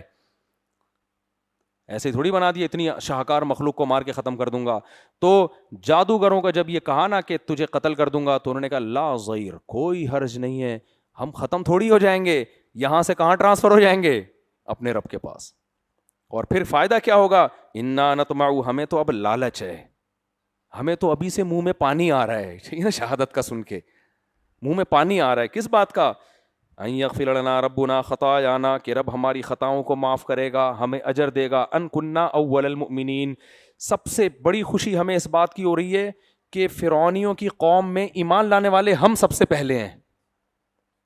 ایسے تھوڑی بنا دیا اتنی شاہکار مخلوق کو مار کے ختم کر دوں گا. تو جادوگروں کا جب یہ کہا نا کہ تجھے قتل کر دوں گا تو انہوں نے کہا لا ضیر، کوئی حرج نہیں ہے، ہم ختم تھوڑی ہو جائیں گے، یہاں سے کہاں ٹرانسفر ہو جائیں گے؟ اپنے رب کے پاس. اور پھر فائدہ کیا ہوگا؟ انا نطمع، ہمیں تو اب لالچ ہے، ہمیں تو ابھی سے منہ میں پانی آ رہا ہے شہادت کا سن کے منہ میں پانی آ رہا ہے. کس بات کا؟ ان یغفر لنا ربنا خطایانا، کہ رب ہماری خطاؤں کو معاف کرے گا، ہمیں اجر دے گا. ان کننا اول المؤمنین، سب سے بڑی خوشی ہمیں اس بات کی ہو رہی ہے کہ فرعونیوں کی قوم میں ایمان لانے والے ہم سب سے پہلے ہیں.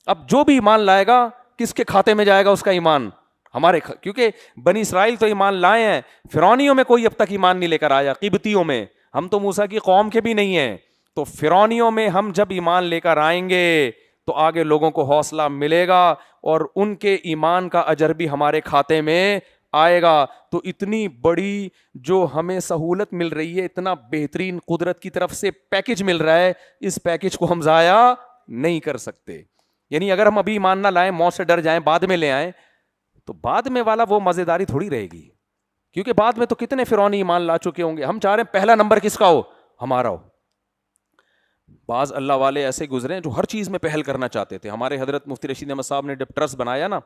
اب جو بھی ایمان لائے گا کس کے کھاتے میں جائے گا اس کا ایمان؟ ہمارے کیونکہ بنی اسرائیل تو ایمان لائے ہیں، فرعونیوں میں کوئی اب تک ایمان نہیں لے کر آیا، قبطیوں میں. ہم تو موسیٰ کی قوم کے بھی نہیں ہیں. تو فرعونیوں میں ہم جب ایمان لے کر آئیں گے تو آگے لوگوں کو حوصلہ ملے گا اور ان کے ایمان کا اجر بھی ہمارے کھاتے میں آئے گا. تو اتنی بڑی جو ہمیں سہولت مل رہی ہے، اتنا بہترین قدرت کی طرف سے پیکج مل رہا ہے، اس پیکج کو ہم ضائع نہیں کر سکتے. یعنی اگر ہم ابھی ایمان نہ لائیں، موت سے ڈر جائیں، بعد میں لے آئیں، تو بعد میں والا وہ مزیداری تھوڑی رہے گی. کیونکہ بعد میں تو کتنے فرعونی ایمان لا چکے ہوں گے. ہم چاہ رہے ہیں پہلا نمبر کس کا ہو؟ ہمارا ہو. بعض اللہ والے ایسے گزرے ہیں جو ہر چیز میں پہل کرنا چاہتے تھے. ہمارے حضرت مفتی رشید احمد صاحب نے جب ٹرسٹ بنایا نا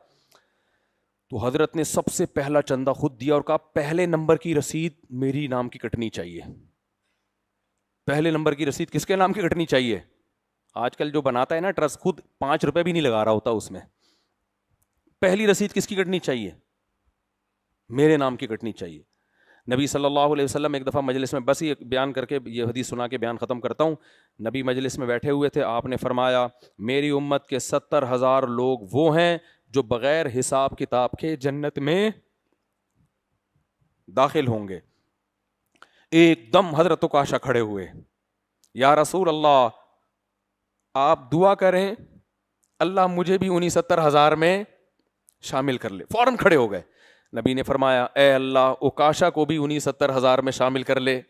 تو حضرت نے سب سے پہلا چندہ خود دیا اور کہا پہلے نمبر کی رسید میری نام کی کٹنی چاہیے. پہلے نمبر کی رسید کس کے نام کی کٹنی چاہیے؟ آج کل جو بناتا ہے نا ٹرسٹ خود 5 روپے بھی نہیں لگا رہا ہوتا اس میں. پہلی رسید کس کی کٹنی چاہیے؟ میرے نام کی کٹنی چاہیے. نبی صلی اللہ علیہ وسلم ایک دفعہ مجلس میں, بس یہ بیان کر کے یہ حدیث سنا کے بیان ختم کرتا ہوں. نبی مجلس میں بیٹھے ہوئے تھے, آپ نے فرمایا میری امت کے 70,000 لوگ وہ ہیں جو بغیر حساب کتاب کے جنت میں داخل ہوں گے. ایک دم حضرت عکاشہ کھڑے ہوئے, یا رسول اللہ آپ دعا کریں اللہ مجھے بھی انہی 70,000 میں شامل کر لے. فوراً کھڑے ہو گئے. نبی نے فرمایا اے اللہ عکاشہ کو بھی انہی 70,000 میں شامل کر لے.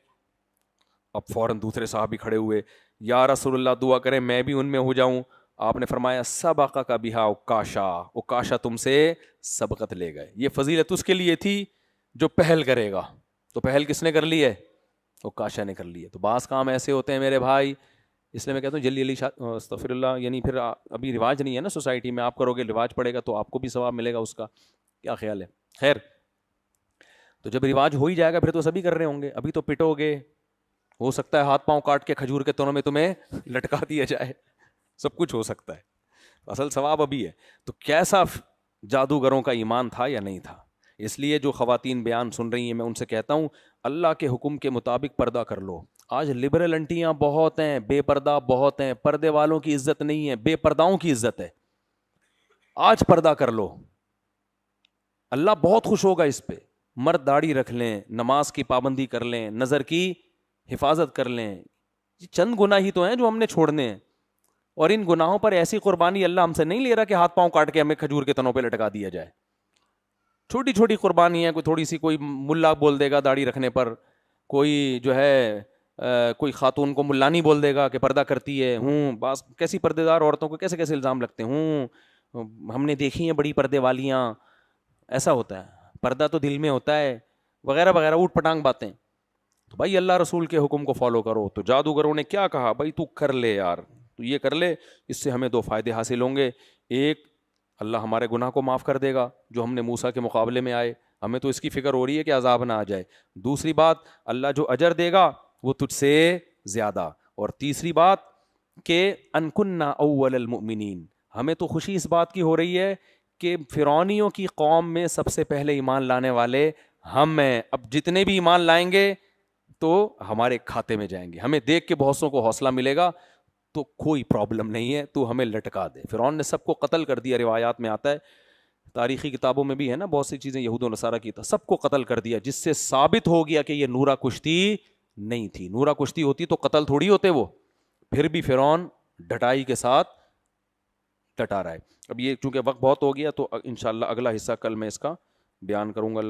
اب فوراً دوسرے صحابی کھڑے ہوئے, یا رسول اللہ دعا کریں میں بھی ان میں ہو جاؤں. آپ نے فرمایا سبقک بہا عکاشہ, عکاشہ تم سے سبقت لے گئے. یہ فضیلت اس کے لیے تھی جو پہل کرے گا. تو پہل کس نے کر لی ہے؟ عکاشہ نے کر لی ہے. تو بعض کام ایسے ہوتے ہیں میرے بھائی, اس لیے میں کہتا ہوں جلدی جلدی استغفر اللہ, یعنی پھر ابھی رواج نہیں ہے نا سوسائٹی میں, آپ کرو گے رواج پڑے گا تو آپ کو بھی ثواب ملے گا اس کا. کیا خیال ہے؟ خیر, تو جب رواج ہو ہی جائے گا پھر تو سبھی کر رہے ہوں گے. ابھی تو پٹو گے, ہو سکتا ہے ہاتھ پاؤں کاٹ کے کھجور کے تنوں میں تمہیں لٹکا دیا جائے, سب کچھ ہو سکتا ہے. اصل ثواب ابھی ہے. تو کیسا جادوگروں کا ایمان تھا یا نہیں تھا؟ اس لیے جو خواتین بیان سن رہی ہیں میں ان سے کہتا ہوں اللہ کے حکم کے مطابق پردہ کر لو. آج لبرل انٹیاں بہت ہیں, بے پردہ بہت ہیں. پردے والوں کی عزت نہیں ہے, بے پرداؤں کی عزت ہے. آج پردہ کر لو, اللہ بہت خوش ہوگا اس پہ. مرد داڑھی رکھ لیں, نماز کی پابندی کر لیں, نظر کی حفاظت کر لیں. یہ چند گناہ ہی تو ہیں جو ہم نے چھوڑنے ہیں, اور ان گناہوں پر ایسی قربانی اللہ ہم سے نہیں لے رہا کہ ہاتھ پاؤں کاٹ کے ہمیں کھجور کے تنوں پہ لٹکا دیا جائے. چھوٹی چھوٹی قربانی ہے, کوئی تھوڑی سی, کوئی ملا بول دے گا داڑھی رکھنے پر, کوئی جو ہے کوئی خاتون کو ملانی بول دے گا کہ پردہ کرتی ہے. بعض کیسی پردے دار عورتوں کو کیسے کیسے الزام لگتے ہیں, ہم نے دیکھی ہیں بڑی پردے والیاں. ایسا ہوتا ہے, پردہ تو دل میں ہوتا ہے, وغیرہ وغیرہ اوٹ پٹانگ باتیں. تو بھائی اللہ رسول کے حکم کو فالو کرو. تو جادوگروں نے کیا کہا, بھائی تو کر لے یار, تو یہ کر لے, اس سے ہمیں 2 فائدے حاصل ہوں گے. ایک, اللہ ہمارے گناہ کو معاف کر دے گا جو ہم نے موسیٰ کے مقابلے میں آئے, ہمیں تو اس کی فکر ہو رہی ہے کہ عذاب نہ آ جائے. دوسری بات, اللہ جو اجر دے گا وہ تجھ سے زیادہ. اور تیسری بات کہ ان کننا اول المؤمنین, ہمیں تو خوشی اس بات کی ہو رہی ہے کہ فرعونیوں کی قوم میں سب سے پہلے ایمان لانے والے ہم ہیں. اب جتنے بھی ایمان لائیں گے تو ہمارے کھاتے میں جائیں گے, ہمیں دیکھ کے بہت سو کو حوصلہ ملے گا. تو کوئی پرابلم نہیں ہے, تو ہمیں لٹکا دے. فرعون نے سب کو قتل کر دیا, روایات میں آتا ہے, تاریخی کتابوں میں بھی ہے نا بہت سی چیزیں, یہود و نصارہ کی تھا, سب کو قتل کر دیا, جس سے ثابت ہو گیا کہ یہ نورا کشتی نہیں تھی. نورا کشتی ہوتی تو قتل تھوڑی ہوتے وہ. پھر بھی فرعون ڈٹائی کے ساتھ ڈٹا رہا ہے. اب یہ چونکہ وقت بہت ہو گیا تو انشاءاللہ اگلا حصہ کل میں اس کا بیان کروں گا.